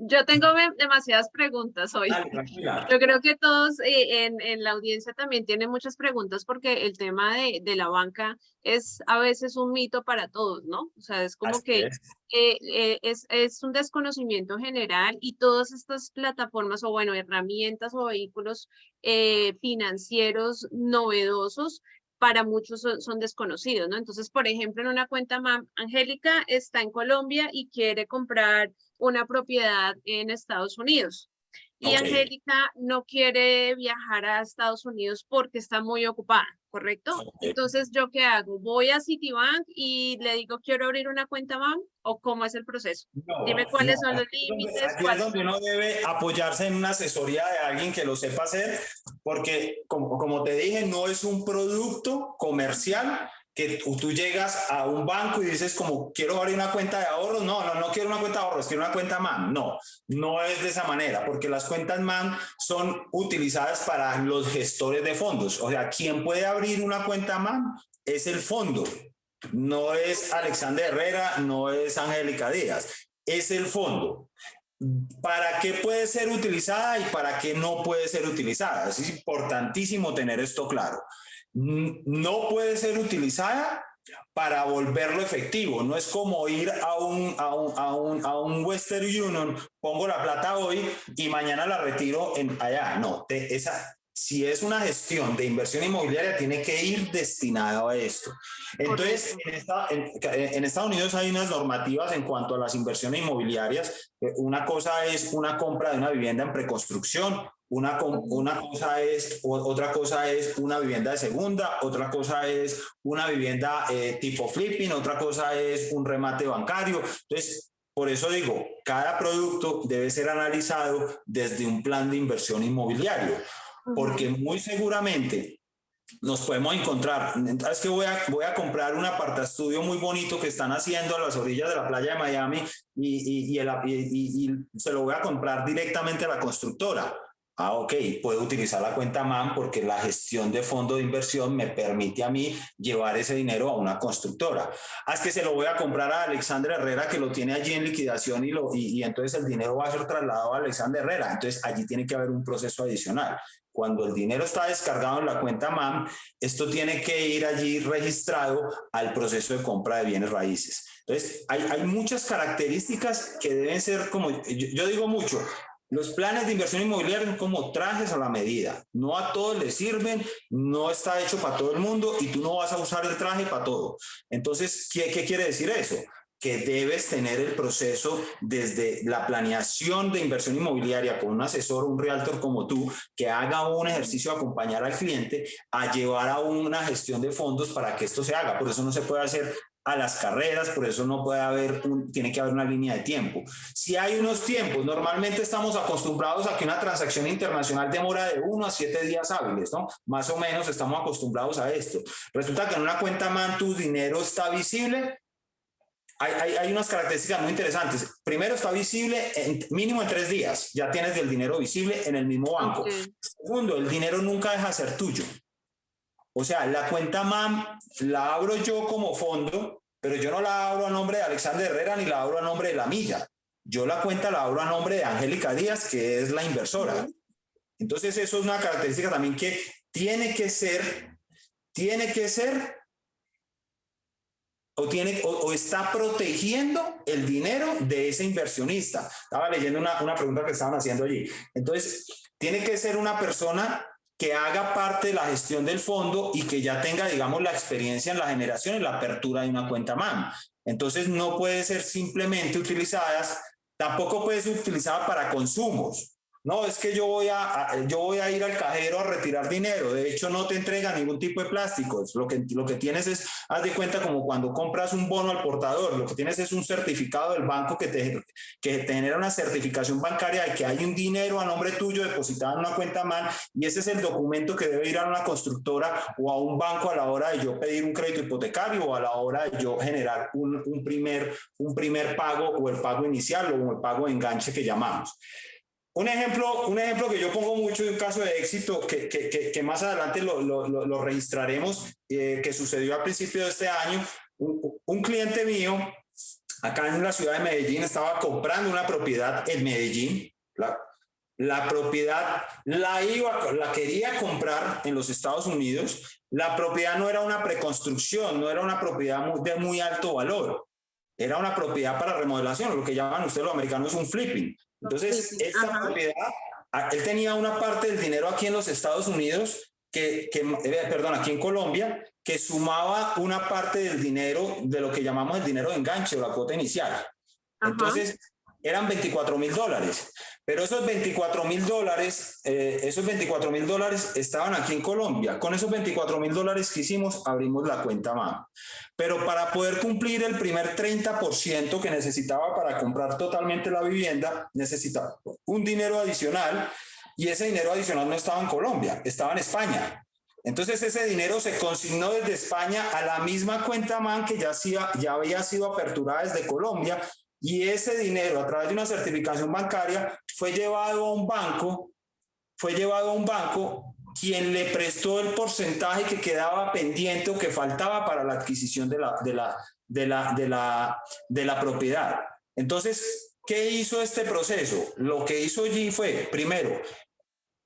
yo tengo demasiadas preguntas hoy. Dale, tranquila. Yo creo que todos en la audiencia también tienen muchas preguntas porque el tema de la banca es a veces un mito para todos, ¿no? O sea, es como Así que es. es un desconocimiento general y todas estas plataformas o bueno, herramientas o vehículos financieros novedosos para muchos son desconocidos, ¿no? Entonces, por ejemplo, en una cuenta MAM, Angélica está en Colombia y quiere comprar una propiedad en Estados Unidos. Y Angélica no quiere viajar a Estados Unidos porque está muy ocupada, ¿correcto? Entonces, ¿yo qué hago? ¿Voy a Citibank y le digo quiero abrir una cuenta BAM o cómo es el proceso? Dime cuáles son los límites. Aquí es donde uno debe apoyarse en una asesoría de alguien que lo sepa hacer, porque como te dije, no es un producto comercial que tú llegas a un banco y dices como quiero abrir una cuenta de ahorros, no quiero una cuenta de ahorros, quiero una cuenta MAN, no es de esa manera, porque las cuentas MAN son utilizadas para los gestores de fondos, o sea, quien puede abrir una cuenta MAN es el fondo, no es Alexander Herrera, no es Angélica Díaz, es el fondo. ¿Para qué puede ser utilizada y para qué no puede ser utilizada? Es importantísimo tener esto claro. No puede ser utilizada para volverlo efectivo. No es como ir a un Western Union, pongo la plata hoy y mañana la retiro allá. No, si es una gestión de inversión inmobiliaria, tiene que ir destinado a esto. Entonces, en Estados Unidos hay unas normativas en cuanto a las inversiones inmobiliarias. Una cosa es una compra de una vivienda en preconstrucción, otra cosa es una vivienda de segunda, otra cosa es una vivienda tipo flipping, otra cosa es un remate bancario. Entonces, por eso digo, cada producto debe ser analizado desde un plan de inversión inmobiliario, porque muy seguramente nos podemos encontrar, es que voy a comprar un apartaestudio muy bonito que están haciendo a las orillas de la playa de Miami y se lo voy a comprar directamente a la constructora. Ok, puedo utilizar la cuenta MAN porque la gestión de fondo de inversión me permite a mí llevar ese dinero a una constructora. Es que se lo voy a comprar a Alexander Herrera que lo tiene allí en liquidación y entonces el dinero va a ser trasladado a Alexander Herrera. Entonces allí tiene que haber un proceso adicional. Cuando el dinero está descargado en la cuenta MAN, esto tiene que ir allí registrado al proceso de compra de bienes raíces. Entonces hay muchas características que deben ser como, yo digo mucho, los planes de inversión inmobiliaria son como trajes a la medida. No a todos les sirven, no está hecho para todo el mundo y tú no vas a usar el traje para todo. Entonces, ¿qué quiere decir eso? Que debes tener el proceso desde la planeación de inversión inmobiliaria con un asesor, un realtor como tú, que haga un ejercicio de acompañar al cliente a llevar a una gestión de fondos para que esto se haga. Por eso no se puede hacer a las carreras, por eso no puede haber, tiene que haber una línea de tiempo. Si hay unos tiempos, normalmente estamos acostumbrados a que una transacción internacional demora de 1 a 7 días hábiles, ¿no? Más o menos estamos acostumbrados a esto. Resulta que en una cuenta MAN tu dinero está visible. Hay unas características muy interesantes. Primero, está visible mínimo en 3 días. Ya tienes el dinero visible en el mismo banco. Segundo, el dinero nunca deja de ser tuyo. O sea, la cuenta MAN la abro yo como fondo, pero yo no la abro a nombre de Alexander Herrera ni la abro a nombre de La Milla. Yo la cuenta la abro a nombre de Angélica Díaz, que es la inversora. Entonces, eso es una característica también que tiene que ser o está protegiendo el dinero de ese inversionista. Estaba leyendo una pregunta que estaban haciendo allí. Entonces, tiene que ser una persona que haga parte de la gestión del fondo y que ya tenga, digamos, la experiencia en la generación y la apertura de una cuenta MAN. Entonces, no puede ser simplemente utilizadas, tampoco puede ser utilizada para consumos. No, es que yo voy a ir al cajero a retirar dinero. De hecho, no te entrega ningún tipo de plásticos. Lo que tienes es, haz de cuenta como cuando compras un bono al portador, lo que tienes es un certificado del banco que te genera una certificación bancaria de que hay un dinero a nombre tuyo depositado en una cuenta MAN y ese es el documento que debe ir a una constructora o a un banco a la hora de yo pedir un crédito hipotecario o a la hora de yo generar un primer pago o el pago inicial o el pago de enganche que llamamos. Un ejemplo que yo pongo mucho de un caso de éxito que más adelante lo registraremos, que sucedió a principio de este año. Un cliente mío acá en la ciudad de Medellín estaba comprando una propiedad en Medellín. La propiedad la quería comprar en los Estados Unidos. La propiedad no era una preconstrucción, no era una propiedad de muy alto valor. Era una propiedad para remodelación, lo que llaman ustedes los americanos un flipping. Entonces, esta propiedad, él tenía una parte del dinero aquí en los Estados Unidos, aquí en Colombia, que sumaba una parte del dinero de lo que llamamos el dinero de enganche o la cuota inicial. Entonces, eran $24,000. Pero esos $24.000 estaban aquí en Colombia. Con esos $24.000 que hicimos, abrimos la cuenta MAM. Pero para poder cumplir el primer 30% que necesitaba para comprar totalmente la vivienda, necesitaba un dinero adicional, y ese dinero adicional no estaba en Colombia, estaba en España. Entonces ese dinero se consignó desde España a la misma cuenta MAM que ya había sido aperturada desde Colombia, y ese dinero, a través de una certificación bancaria, fue llevado a un banco, quien le prestó el porcentaje que quedaba pendiente o que faltaba para la adquisición de la propiedad. Entonces, ¿qué hizo este proceso? Lo que hizo allí fue, primero,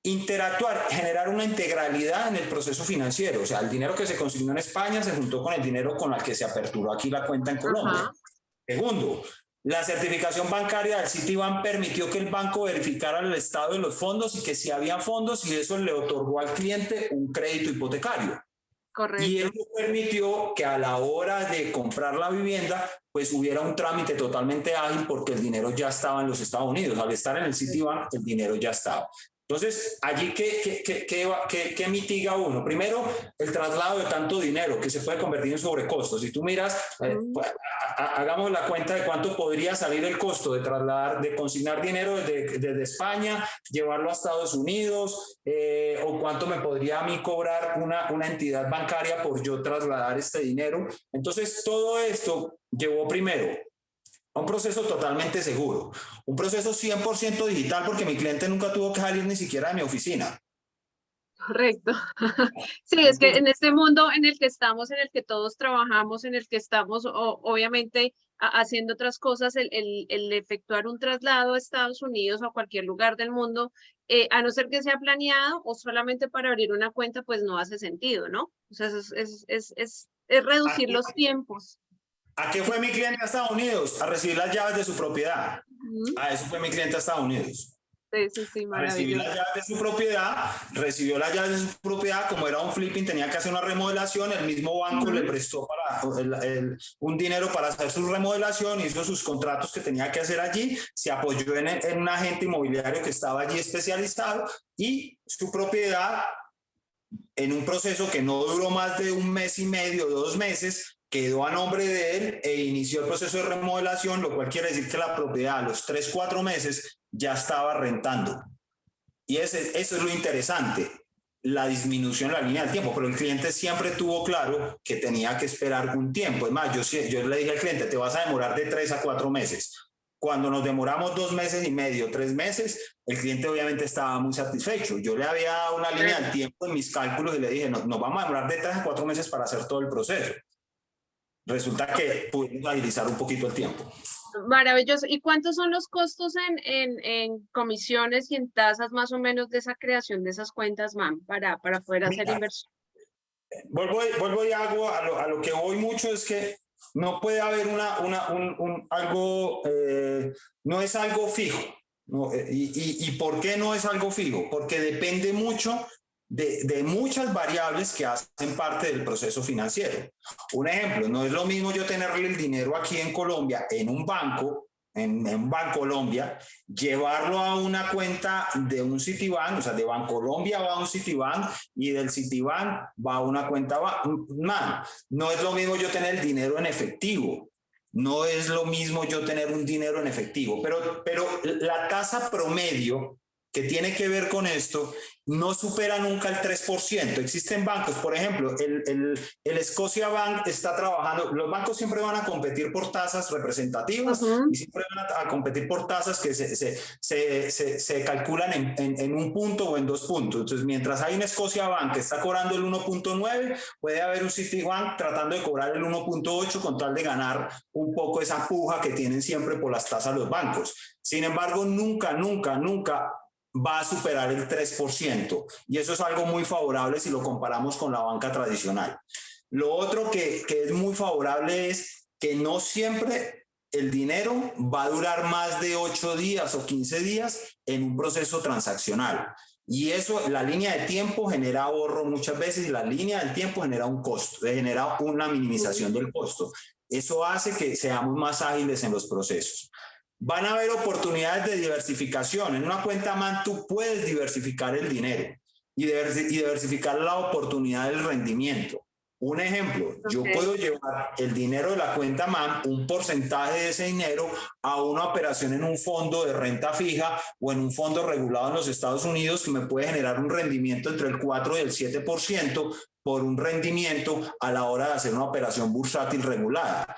interactuar, generar una integralidad en el proceso financiero. O sea, el dinero que se consignó en España se juntó con el dinero con el que se aperturó aquí la cuenta en Colombia. Segundo, la certificación bancaria del Citibank permitió que el banco verificara el estado de los fondos y que si había fondos, y eso le otorgó al cliente un crédito hipotecario. Correcto. Y eso permitió que a la hora de comprar la vivienda, pues hubiera un trámite totalmente ágil, porque el dinero ya estaba en los Estados Unidos. Al estar en el Citibank, el dinero ya estaba. Entonces, allí, ¿qué mitiga uno? Primero, el traslado de tanto dinero, que se puede convertir en sobrecostos. Si tú miras, hagamos la cuenta de cuánto podría salir el costo de consignar dinero desde España, llevarlo a Estados Unidos, o cuánto me podría a mí cobrar una entidad bancaria por yo trasladar este dinero. Entonces, todo esto llevó primero a un proceso totalmente seguro, un proceso 100% digital, porque mi cliente nunca tuvo que salir ni siquiera de mi oficina. Correcto. Sí, es que en este mundo en el que estamos, en el que todos trabajamos, en el que estamos obviamente haciendo otras cosas, el efectuar un traslado a Estados Unidos o a cualquier lugar del mundo, a no ser que sea planeado o solamente para abrir una cuenta, pues no hace sentido, ¿no? O sea, es reducir los tiempos. ¿A qué fue mi cliente a Estados Unidos? A recibir las llaves de su propiedad. A eso fue mi cliente a Estados Unidos. Sí, A recibir las llaves de su propiedad, recibió las llaves de su propiedad. Como era un flipping, tenía que hacer una remodelación. El mismo banco le prestó un dinero para hacer su remodelación, hizo sus contratos que tenía que hacer allí, se apoyó en un agente inmobiliario que estaba allí especializado, y su propiedad, en un proceso que no duró más de 1 mes y medio, 2 meses, quedó a nombre de él e inició el proceso de remodelación, lo cual quiere decir que la propiedad a los 3-4 meses ya estaba rentando. Y eso es lo interesante, la disminución en la línea del tiempo, pero el cliente siempre tuvo claro que tenía que esperar un tiempo. Es más, yo le dije al cliente, te vas a demorar de 3-4 meses. Cuando nos demoramos 2 meses y medio, 3 meses, el cliente obviamente estaba muy satisfecho. Yo le había dado una línea del tiempo en mis cálculos y le dije, nos vamos a demorar de 3-4 meses para hacer todo el proceso. Resulta que pudimos agilizar un poquito el tiempo. Maravilloso. ¿Y cuántos son los costos en comisiones y en tasas más o menos de esa creación de esas cuentas, MAM, para poder hacer inversión? Vuelvo y hago a lo que voy mucho, es que no puede haber algo, no es algo fijo. ¿No? ¿Y por qué no es algo fijo? Porque depende mucho de muchas variables que hacen parte del proceso financiero. Un ejemplo, no es lo mismo yo tenerle el dinero aquí en Colombia en un banco, en Bancolombia, llevarlo a una cuenta de un Citibank, o sea, de Bancolombia va a un Citibank y del Citibank va a una cuenta MAM. No es lo mismo yo tener el dinero en efectivo. No es lo mismo yo tener un dinero en efectivo, pero la tasa promedio que tiene que ver con esto no supera nunca el 3%. Existen bancos, por ejemplo, el Scotiabank está trabajando, los bancos siempre van a competir por tasas representativas y siempre van a competir por tasas que se calculan en 1 punto o en 2 puntos. Entonces, mientras hay un Scotiabank que está cobrando el 1.9, puede haber un Citibank tratando de cobrar el 1.8 con tal de ganar un poco esa puja que tienen siempre por las tasas los bancos. Sin embargo, nunca va a superar el 3%, y eso es algo muy favorable si lo comparamos con la banca tradicional. Lo otro que es muy favorable es que no siempre el dinero va a durar más de 8 días o 15 días en un proceso transaccional, y eso, la línea de tiempo genera ahorro muchas veces, y la línea del tiempo genera un costo, genera una minimización del costo. Eso hace que seamos más ágiles en los procesos. van a haber oportunidades de diversificación. En una cuenta MAN tú puedes diversificar el dinero y diversificar la oportunidad del rendimiento. Un ejemplo, yo puedo llevar el dinero de la cuenta MAN, un porcentaje de ese dinero, a una operación en un fondo de renta fija o en un fondo regulado en los Estados Unidos que me puede generar un rendimiento entre el 4 y el 7% por un rendimiento a la hora de hacer una operación bursátil regulada.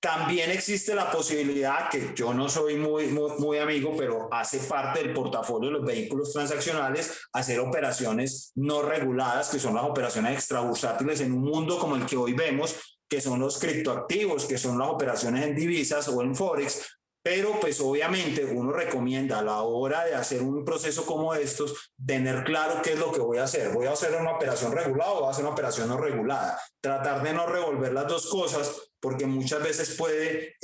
También existe la posibilidad, que yo no soy muy amigo, pero hace parte del portafolio de los vehículos transaccionales, hacer operaciones no reguladas, que son las operaciones extrabursátiles en un mundo como el que hoy vemos, que son los criptoactivos, que son las operaciones en divisas o en Forex. Pero pues obviamente uno recomienda a la hora de hacer un proceso como estos, tener claro qué es lo que voy a hacer. ¿Voy a hacer una operación regulada o voy a hacer una operación no regulada? Tratar de no revolver las dos cosas, porque muchas veces puede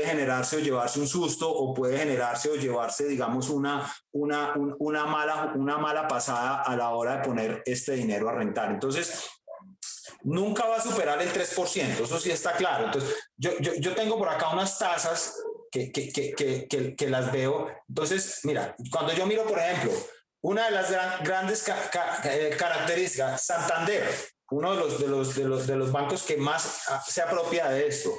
generarse o llevarse un susto, o puede generarse o llevarse, digamos, una mala pasada a la hora de poner este dinero a rentar. Entonces, nunca va a superar el 3%, eso sí está claro. Entonces, yo tengo por acá unas tasas que las veo. Entonces, mira, cuando yo miro, por ejemplo, una de las grandes características, Santander, uno de los bancos que más se apropia de esto.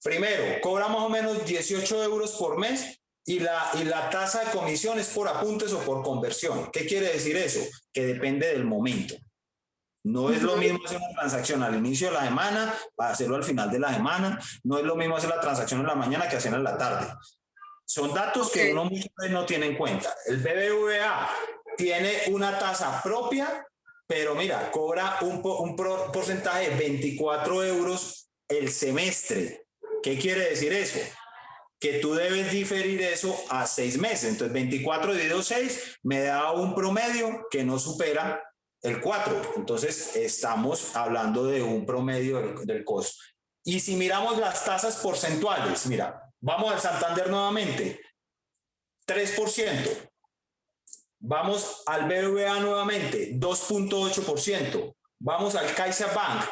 Primero, cobra más o menos 18 euros por mes y la tasa de comisión es por apuntes o por conversión. ¿Qué quiere decir eso? Que depende del momento. No es lo mismo hacer una transacción al inicio de la semana para hacerlo al final de la semana. No es lo mismo hacer la transacción en la mañana que hacerla en la tarde. Son datos que uno muchas veces no tiene en cuenta. El BBVA tiene una tasa propia, pero mira, cobra un porcentaje de 24 euros el semestre. ¿Qué quiere decir eso? Que tú debes diferir eso a 6 meses. Entonces, 24 dividido 6 me da un promedio que no supera el 4. Entonces, estamos hablando de un promedio del costo. Y si miramos las tasas porcentuales, mira, vamos al Santander nuevamente, 3%. Vamos al BBVA nuevamente, 2.8%. Vamos al CaixaBank,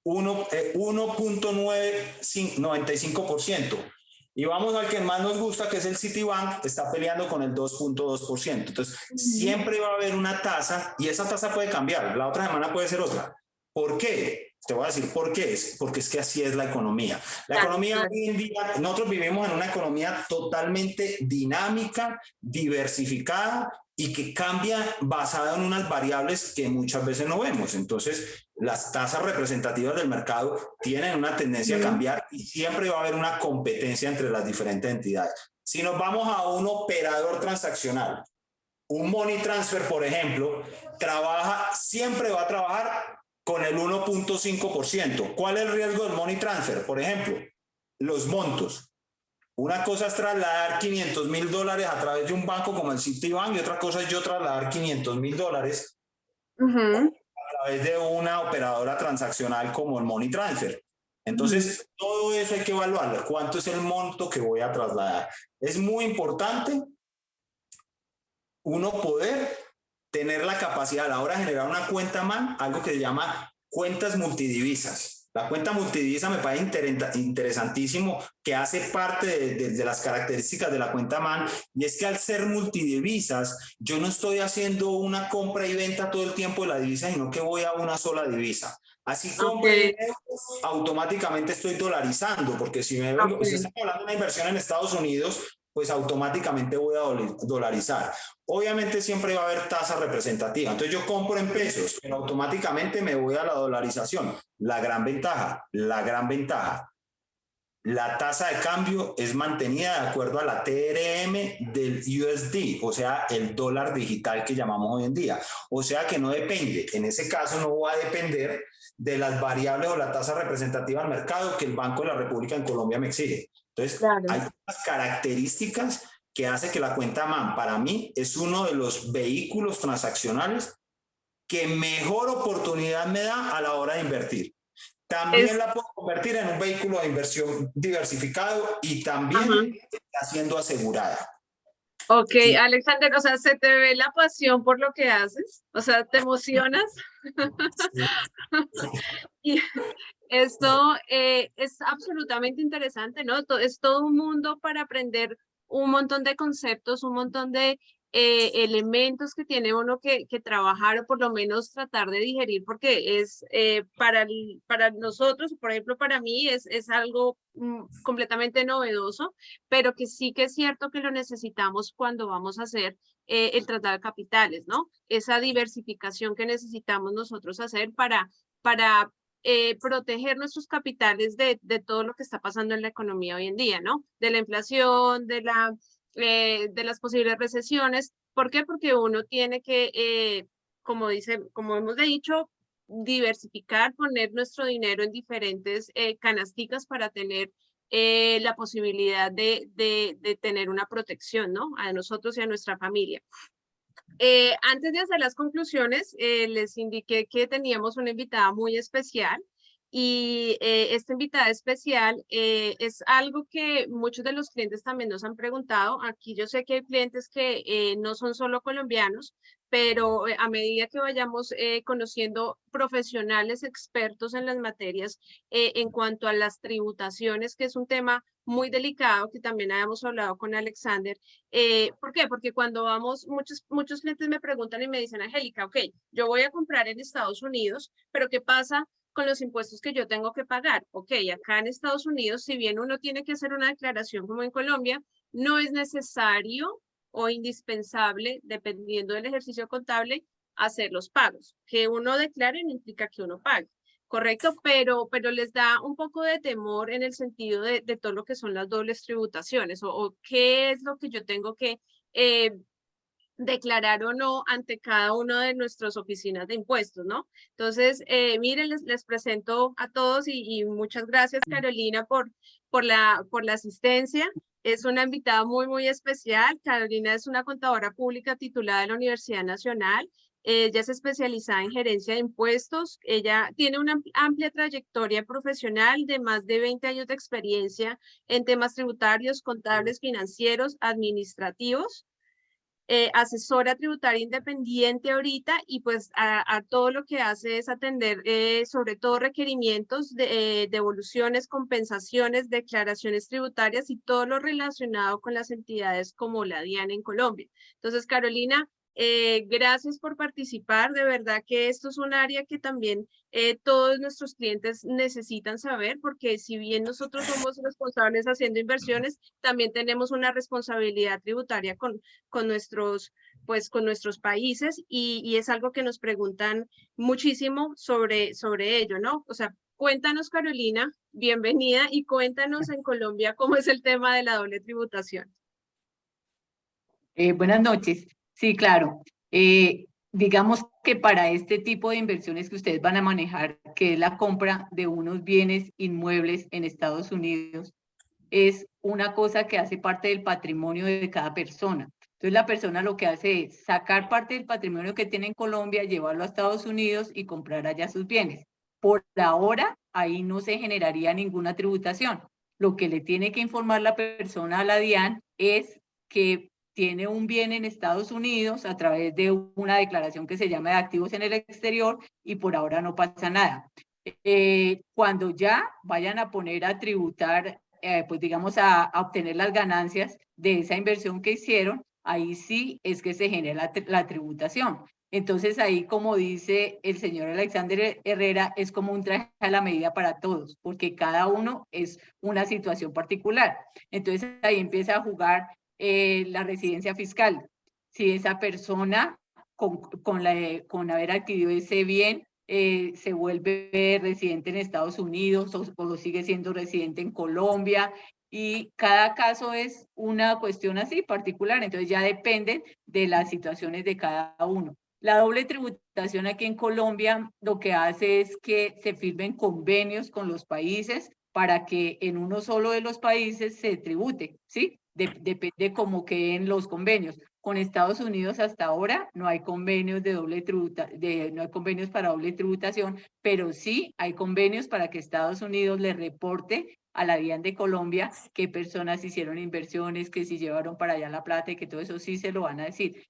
1.95%. Y vamos al que más nos gusta, que es el Citibank, está peleando con el 2.2%. Entonces, siempre va a haber una tasa, y esa tasa puede cambiar. La otra semana puede ser otra. ¿Por qué? Te voy a decir por qué. Porque es que así es la economía. La economía hoy en día, nosotros vivimos en una economía totalmente dinámica, diversificada, y que cambia basada en unas variables que muchas veces no vemos. Entonces, las tasas representativas del mercado tienen una tendencia a cambiar y siempre va a haber una competencia entre las diferentes entidades. Si nos vamos a un operador transaccional, un money transfer, por ejemplo, siempre va a trabajar con el 1.5%. ¿Cuál es el riesgo del money transfer? Por ejemplo, los montos. Una cosa es trasladar $500,000 a través de un banco como el Citibank, y otra cosa es yo trasladar $500,000 a través de una operadora transaccional como el Money Transfer. Entonces, todo eso hay que evaluarlo. ¿Cuánto es el monto que voy a trasladar? Es muy importante uno poder tener la capacidad a la hora de generar una cuenta MAN, algo que se llama cuentas multidivisas. La cuenta multidivisa me parece interesantísimo, que hace parte de las características de la cuenta MAN, y es que al ser multidivisas, yo no estoy haciendo una compra y venta todo el tiempo de la divisa, sino que voy a una sola divisa. Así compre euros, automáticamente estoy dolarizando, porque si me vengo, si estamos hablando de una inversión en Estados Unidos, pues automáticamente voy a dolarizar. Obviamente siempre va a haber tasa representativa. Entonces yo compro en pesos, pero automáticamente me voy a la dolarización. La gran ventaja, la tasa de cambio es mantenida de acuerdo a la TRM del USD, o sea, el dólar digital que llamamos hoy en día. O sea que no depende, en ese caso no va a depender de las variables o la tasa representativa al mercado que el Banco de la República en Colombia me exige. Entonces, hay unas características que hace que la cuenta MAN, para mí, es uno de los vehículos transaccionales que mejor oportunidad me da a la hora de invertir. También la puedo convertir en un vehículo de inversión diversificado y también está siendo asegurada. Ok, Sí, Alexander, o sea, ¿se te ve la pasión por lo que haces? O sea, ¿te emocionas? sí. Y esto es absolutamente interesante, ¿no? Es todo un mundo para aprender un montón de conceptos, un montón de elementos que tiene uno que trabajar o por lo menos tratar de digerir, porque es para nosotros, por ejemplo, para mí es algo completamente novedoso, pero que sí que es cierto que lo necesitamos cuando vamos a hacer el tratado de capitales, ¿no? Esa diversificación que necesitamos nosotros hacer para proteger nuestros capitales de todo lo que está pasando en la economía hoy en día, ¿no? De la inflación, de las posibles recesiones. ¿Por qué? Porque uno tiene que, como hemos dicho, diversificar, poner nuestro dinero en diferentes canasticas para tener la posibilidad de tener una protección, ¿no? A nosotros y a nuestra familia. Antes de hacer las conclusiones, les indiqué que teníamos una invitada muy especial y esta invitada especial es algo que muchos de los clientes también nos han preguntado. Aquí yo sé que hay clientes que no son solo colombianos, pero a medida que vayamos conociendo profesionales expertos en las materias en cuanto a las tributaciones, que es un tema muy delicado que también habíamos hablado con Alexander. ¿Por qué? Porque cuando vamos, muchos clientes me preguntan y me dicen, Angélica, ok, yo voy a comprar en Estados Unidos, pero ¿qué pasa con los impuestos que yo tengo que pagar? Ok, acá en Estados Unidos, si bien uno tiene que hacer una declaración como en Colombia, no es necesario o indispensable, dependiendo del ejercicio contable, hacer los pagos. Que uno declare no implica que uno pague. Correcto, pero les da un poco de temor en el sentido de todo lo que son las dobles tributaciones o qué es lo que yo tengo que eh, declarar o no ante cada una de nuestras oficinas de impuestos, ¿no? Entonces, miren, les presento a todos y muchas gracias, Carolina, por la asistencia. Es una invitada muy, muy especial. Carolina es una contadora pública titulada de la Universidad Nacional. Ella es especializada en gerencia de impuestos. Ella tiene una amplia trayectoria profesional de más de 20 años de experiencia en temas tributarios, contables, financieros, administrativos, asesora tributaria independiente ahorita y pues a todo lo que hace es atender sobre todo requerimientos de devoluciones, compensaciones, declaraciones tributarias y todo lo relacionado con las entidades como la DIAN en Colombia. Entonces, Carolina, gracias por participar. De verdad que esto es un área que también todos nuestros clientes necesitan saber porque si bien nosotros somos responsables haciendo inversiones, también tenemos una responsabilidad tributaria con con nuestros países y es algo que nos preguntan muchísimo sobre ello, ¿no? O sea, cuéntanos, Carolina, bienvenida y cuéntanos en Colombia cómo es el tema de la doble tributación. Buenas noches. Sí, claro. Digamos que para este tipo de inversiones que ustedes van a manejar, que es la compra de unos bienes inmuebles en Estados Unidos, es una cosa que hace parte del patrimonio de cada persona. Entonces la persona lo que hace es sacar parte del patrimonio que tiene en Colombia, llevarlo a Estados Unidos y comprar allá sus bienes. Por ahora, ahí no se generaría ninguna tributación. Lo que le tiene que informar la persona a la DIAN es que tiene un bien en Estados Unidos a través de una declaración que se llama de activos en el exterior y por ahora no pasa nada. Cuando ya vayan a poner a tributar, pues digamos a obtener las ganancias de esa inversión que hicieron, ahí sí es que se genera la tributación. Entonces ahí, como dice el señor Alexander Herrera, es como un traje a la medida para todos, porque cada uno es una situación particular. Entonces ahí empieza a jugar la residencia fiscal. Si esa persona con haber adquirido ese bien se vuelve residente en Estados Unidos o sigue siendo residente en Colombia, y cada caso es una cuestión así particular, entonces ya dependen de las situaciones de cada uno. La doble tributación aquí en Colombia lo que hace es que se firmen convenios con los países para que en uno solo de los países se tribute, ¿sí? Depende cómo queden los convenios. Con Estados Unidos hasta ahora no hay convenios no hay convenios para doble tributación, pero sí hay convenios para que Estados Unidos le reporte a la DIAN de Colombia qué personas hicieron inversiones, que si llevaron para allá la plata y que todo eso sí se lo van a decir.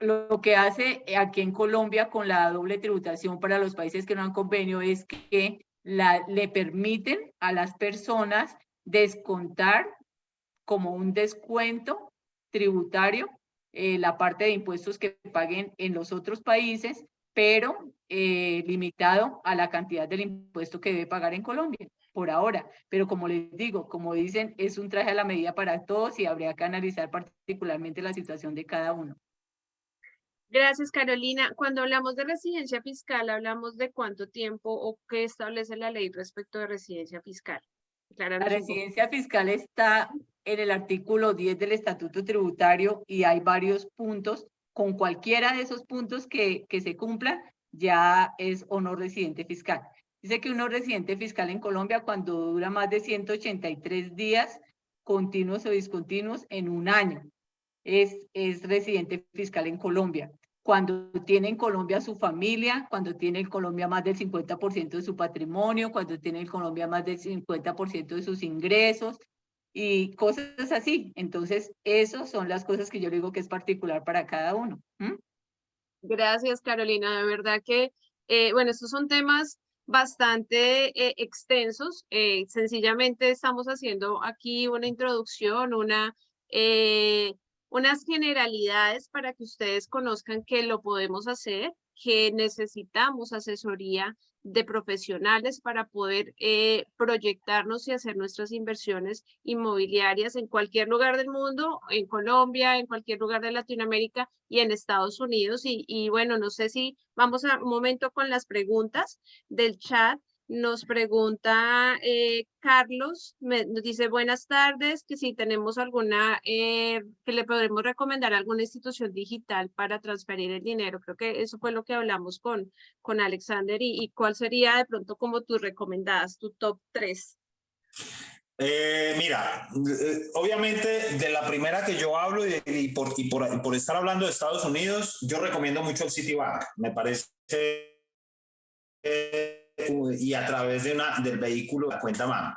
Lo que hace aquí en Colombia con la doble tributación para los países que no han convenio es que le permiten a las personas descontar como un descuento tributario la parte de impuestos que paguen en los otros países, pero limitado a la cantidad del impuesto que debe pagar en Colombia por ahora. Pero como les digo, como dicen, es un traje a la medida para todos y habría que analizar particularmente la situación de cada uno. Gracias, Carolina. Cuando hablamos de residencia fiscal, ¿hablamos de cuánto tiempo o qué establece la ley respecto de residencia fiscal? La residencia fiscal está en el artículo 10 del Estatuto Tributario y hay varios puntos. Con cualquiera de esos puntos que se cumplan, ya es o no residente fiscal. Dice que un no residente fiscal en Colombia cuando dura más de 183 días continuos o discontinuos en un año es residente fiscal en Colombia. Cuando tiene en Colombia su familia, cuando tiene en Colombia más del 50% de su patrimonio, cuando tiene en Colombia más del 50% de sus ingresos y cosas así. Entonces, esas son las cosas que yo digo que es particular para cada uno. Gracias, Carolina. De verdad que, bueno, estos son temas bastante extensos. Sencillamente estamos haciendo aquí una introducción, unas generalidades para que ustedes conozcan que lo podemos hacer, que necesitamos asesoría de profesionales para poder proyectarnos y hacer nuestras inversiones inmobiliarias en cualquier lugar del mundo, en Colombia, en cualquier lugar de Latinoamérica y en Estados Unidos. Y bueno, no sé si vamos a un momento con las preguntas del chat. Nos pregunta Carlos, nos dice buenas tardes, que si tenemos alguna, que le podremos recomendar alguna institución digital para transferir el dinero. Creo que eso fue lo que hablamos con Alexander y cuál sería de pronto como tus recomendadas, tu top 3. Mira, obviamente de la primera que yo hablo y por estar hablando de Estados Unidos, yo recomiendo mucho el Citibank. Me parece y a través del vehículo de la cuenta mano.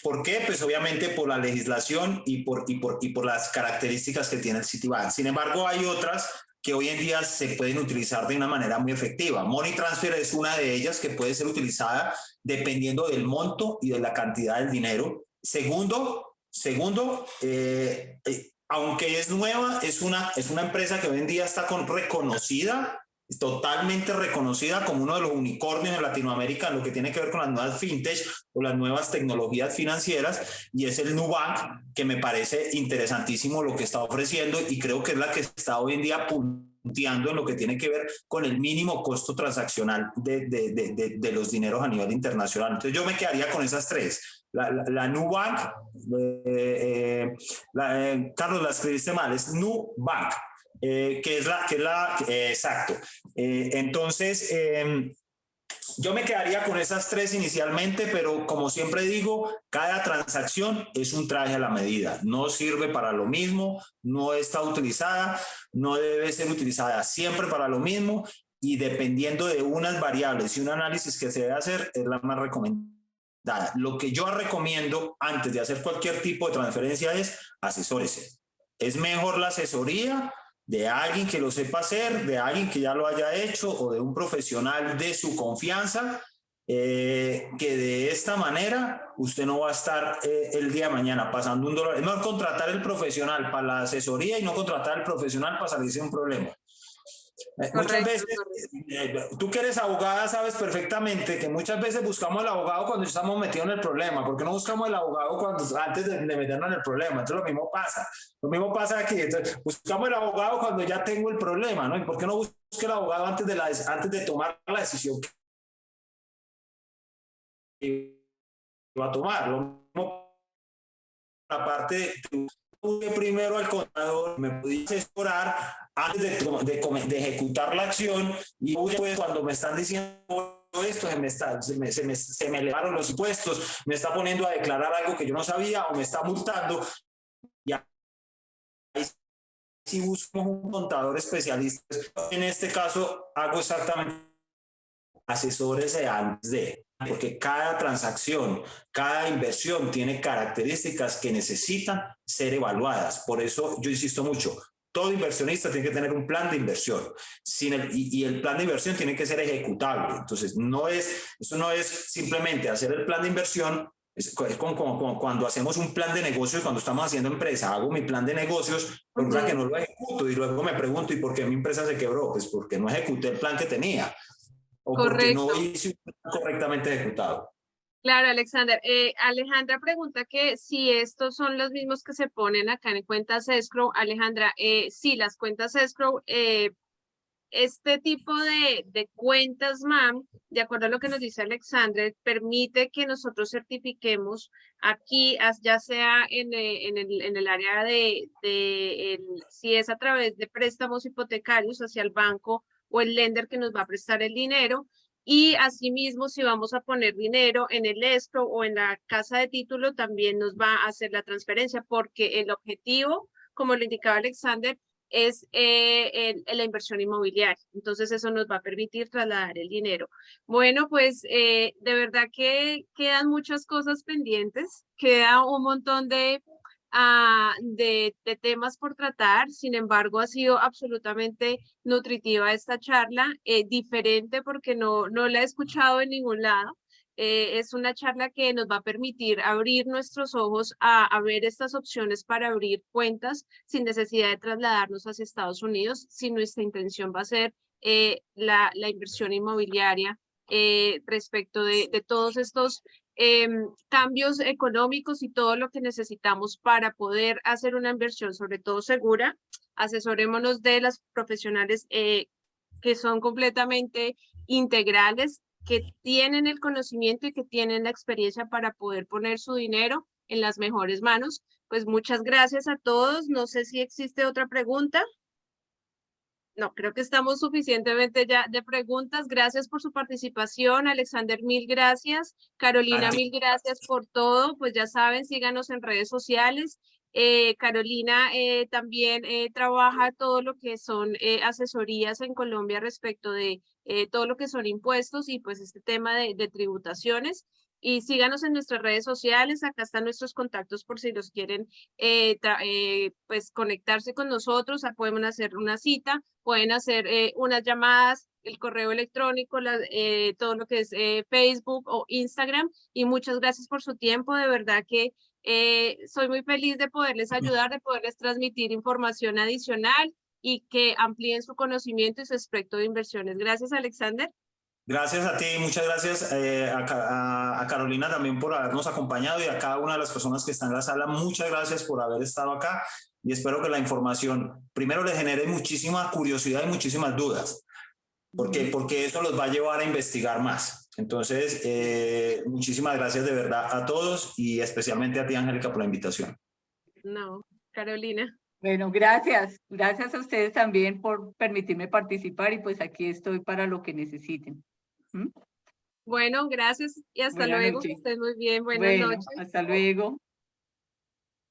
¿Por qué? Pues obviamente por la legislación y por las características que tiene el Citibank. Sin embargo, hay otras que hoy en día se pueden utilizar de una manera muy efectiva. Money Transfer es una de ellas que puede ser utilizada dependiendo del monto y de la cantidad del dinero. Segundo, aunque es nueva, es una empresa que hoy en día está reconocida, totalmente reconocida como uno de los unicornios en Latinoamérica en lo que tiene que ver con las nuevas fintech o las nuevas tecnologías financieras, y es el Nubank, que me parece interesantísimo lo que está ofreciendo y creo que es la que está hoy en día punteando en lo que tiene que ver con el mínimo costo transaccional de los dineros a nivel internacional. Entonces yo me quedaría con esas tres. La Nubank, Carlos, la escribiste mal, es Nubank. Exacto. Entonces, yo me quedaría con esas tres inicialmente, pero como siempre digo, cada transacción es un traje a la medida. No sirve para lo mismo, no está utilizada, no debe ser utilizada siempre para lo mismo y dependiendo de unas variables y un análisis que se debe hacer, es la más recomendada. Lo que yo recomiendo antes de hacer cualquier tipo de transferencia es asesórese. Es mejor la asesoría de alguien que lo sepa hacer, de alguien que ya lo haya hecho o de un profesional de su confianza, que de esta manera usted no va a estar el día de mañana pasando un dolor. Es mejor contratar el profesional para la asesoría y no contratar al profesional para salirse de un problema. Muchas veces, tú que eres abogada sabes perfectamente que muchas veces buscamos el abogado cuando estamos metidos en el problema. ¿Por qué no buscamos el abogado antes de meternos en el problema? Entonces lo mismo pasa aquí. Entonces, buscamos el abogado cuando ya tengo el problema, ¿no? ¿Y por qué no busco el abogado antes de tomar la decisión que va a tomar? Lo mismo la parte de primero al contador, me podía asesorar antes de ejecutar la acción y después cuando me están diciendo esto, se me elevaron los impuestos, me está poniendo a declarar algo que yo no sabía o me está multando y ahí sí busco un contador especialista. En este caso hago exactamente asesores antes de, porque cada transacción, cada inversión tiene características que necesitan ser evaluadas. Por eso yo insisto mucho, todo inversionista tiene que tener un plan de inversión y el plan de inversión tiene que ser ejecutable. Entonces, eso no es simplemente hacer el plan de inversión. Es como cuando hacemos un plan de negocios, cuando estamos haciendo empresa, hago mi plan de negocios, pero que no lo ejecuto y luego me pregunto, ¿y por qué mi empresa se quebró? Pues porque no ejecuté el plan que tenía o porque no hice un plan correctamente ejecutado. Claro, Alexander. Alejandra pregunta que si estos son los mismos que se ponen acá en cuentas escrow. Alejandra, sí, las cuentas escrow, este tipo de cuentas, MAM, de acuerdo a lo que nos dice Alexander, permite que nosotros certifiquemos aquí, ya sea en el área si es a través de préstamos hipotecarios hacia el banco o el lender que nos va a prestar el dinero. Y asimismo, si vamos a poner dinero en el escrow o en la casa de título, también nos va a hacer la transferencia, porque el objetivo, como lo indicaba Alexander, es la inversión inmobiliaria. Entonces, eso nos va a permitir trasladar el dinero. Bueno, pues de verdad que quedan muchas cosas pendientes, queda un montón de temas por tratar. Sin embargo, ha sido absolutamente nutritiva esta charla, diferente porque no la he escuchado en ningún lado. Es una charla que nos va a permitir abrir nuestros ojos a ver estas opciones para abrir cuentas sin necesidad de trasladarnos hacia Estados Unidos, si nuestra intención va a ser la inversión inmobiliaria respecto de todos estos cambios económicos y todo lo que necesitamos para poder hacer una inversión, sobre todo segura. Asesorémonos de las profesionales que son completamente integrales, que tienen el conocimiento y que tienen la experiencia para poder poner su dinero en las mejores manos. Pues muchas gracias a todos. No sé si existe otra pregunta. No, creo que estamos suficientemente ya de preguntas. Gracias por su participación. Alexander, mil gracias. Carolina, mil gracias por todo. Pues ya saben, síganos en redes sociales. Carolina también trabaja todo lo que son asesorías en Colombia respecto de todo lo que son impuestos y pues este tema de tributaciones. Y síganos en nuestras redes sociales. Acá están nuestros contactos por si los quieren pues conectarse con nosotros. Pueden hacer una cita, pueden hacer unas llamadas, el correo electrónico, todo lo que es Facebook o Instagram. Y muchas gracias por su tiempo. De verdad que soy muy feliz de poderles ayudar, de poderles transmitir información adicional y que amplíen su conocimiento y su aspecto de inversiones. Gracias, Alexander. Gracias a ti, muchas gracias a Carolina también por habernos acompañado y a cada una de las personas que están en la sala. Muchas gracias por haber estado acá y espero que la información primero les genere muchísima curiosidad y muchísimas dudas, porque eso los va a llevar a investigar más. Entonces, muchísimas gracias de verdad a todos y especialmente a ti, Angélica, por la invitación. No, Carolina. Bueno, gracias. Gracias a ustedes también por permitirme participar y pues aquí estoy para lo que necesiten. Bueno, gracias y hasta luego. Que estén muy bien. Buenas noches. Hasta luego.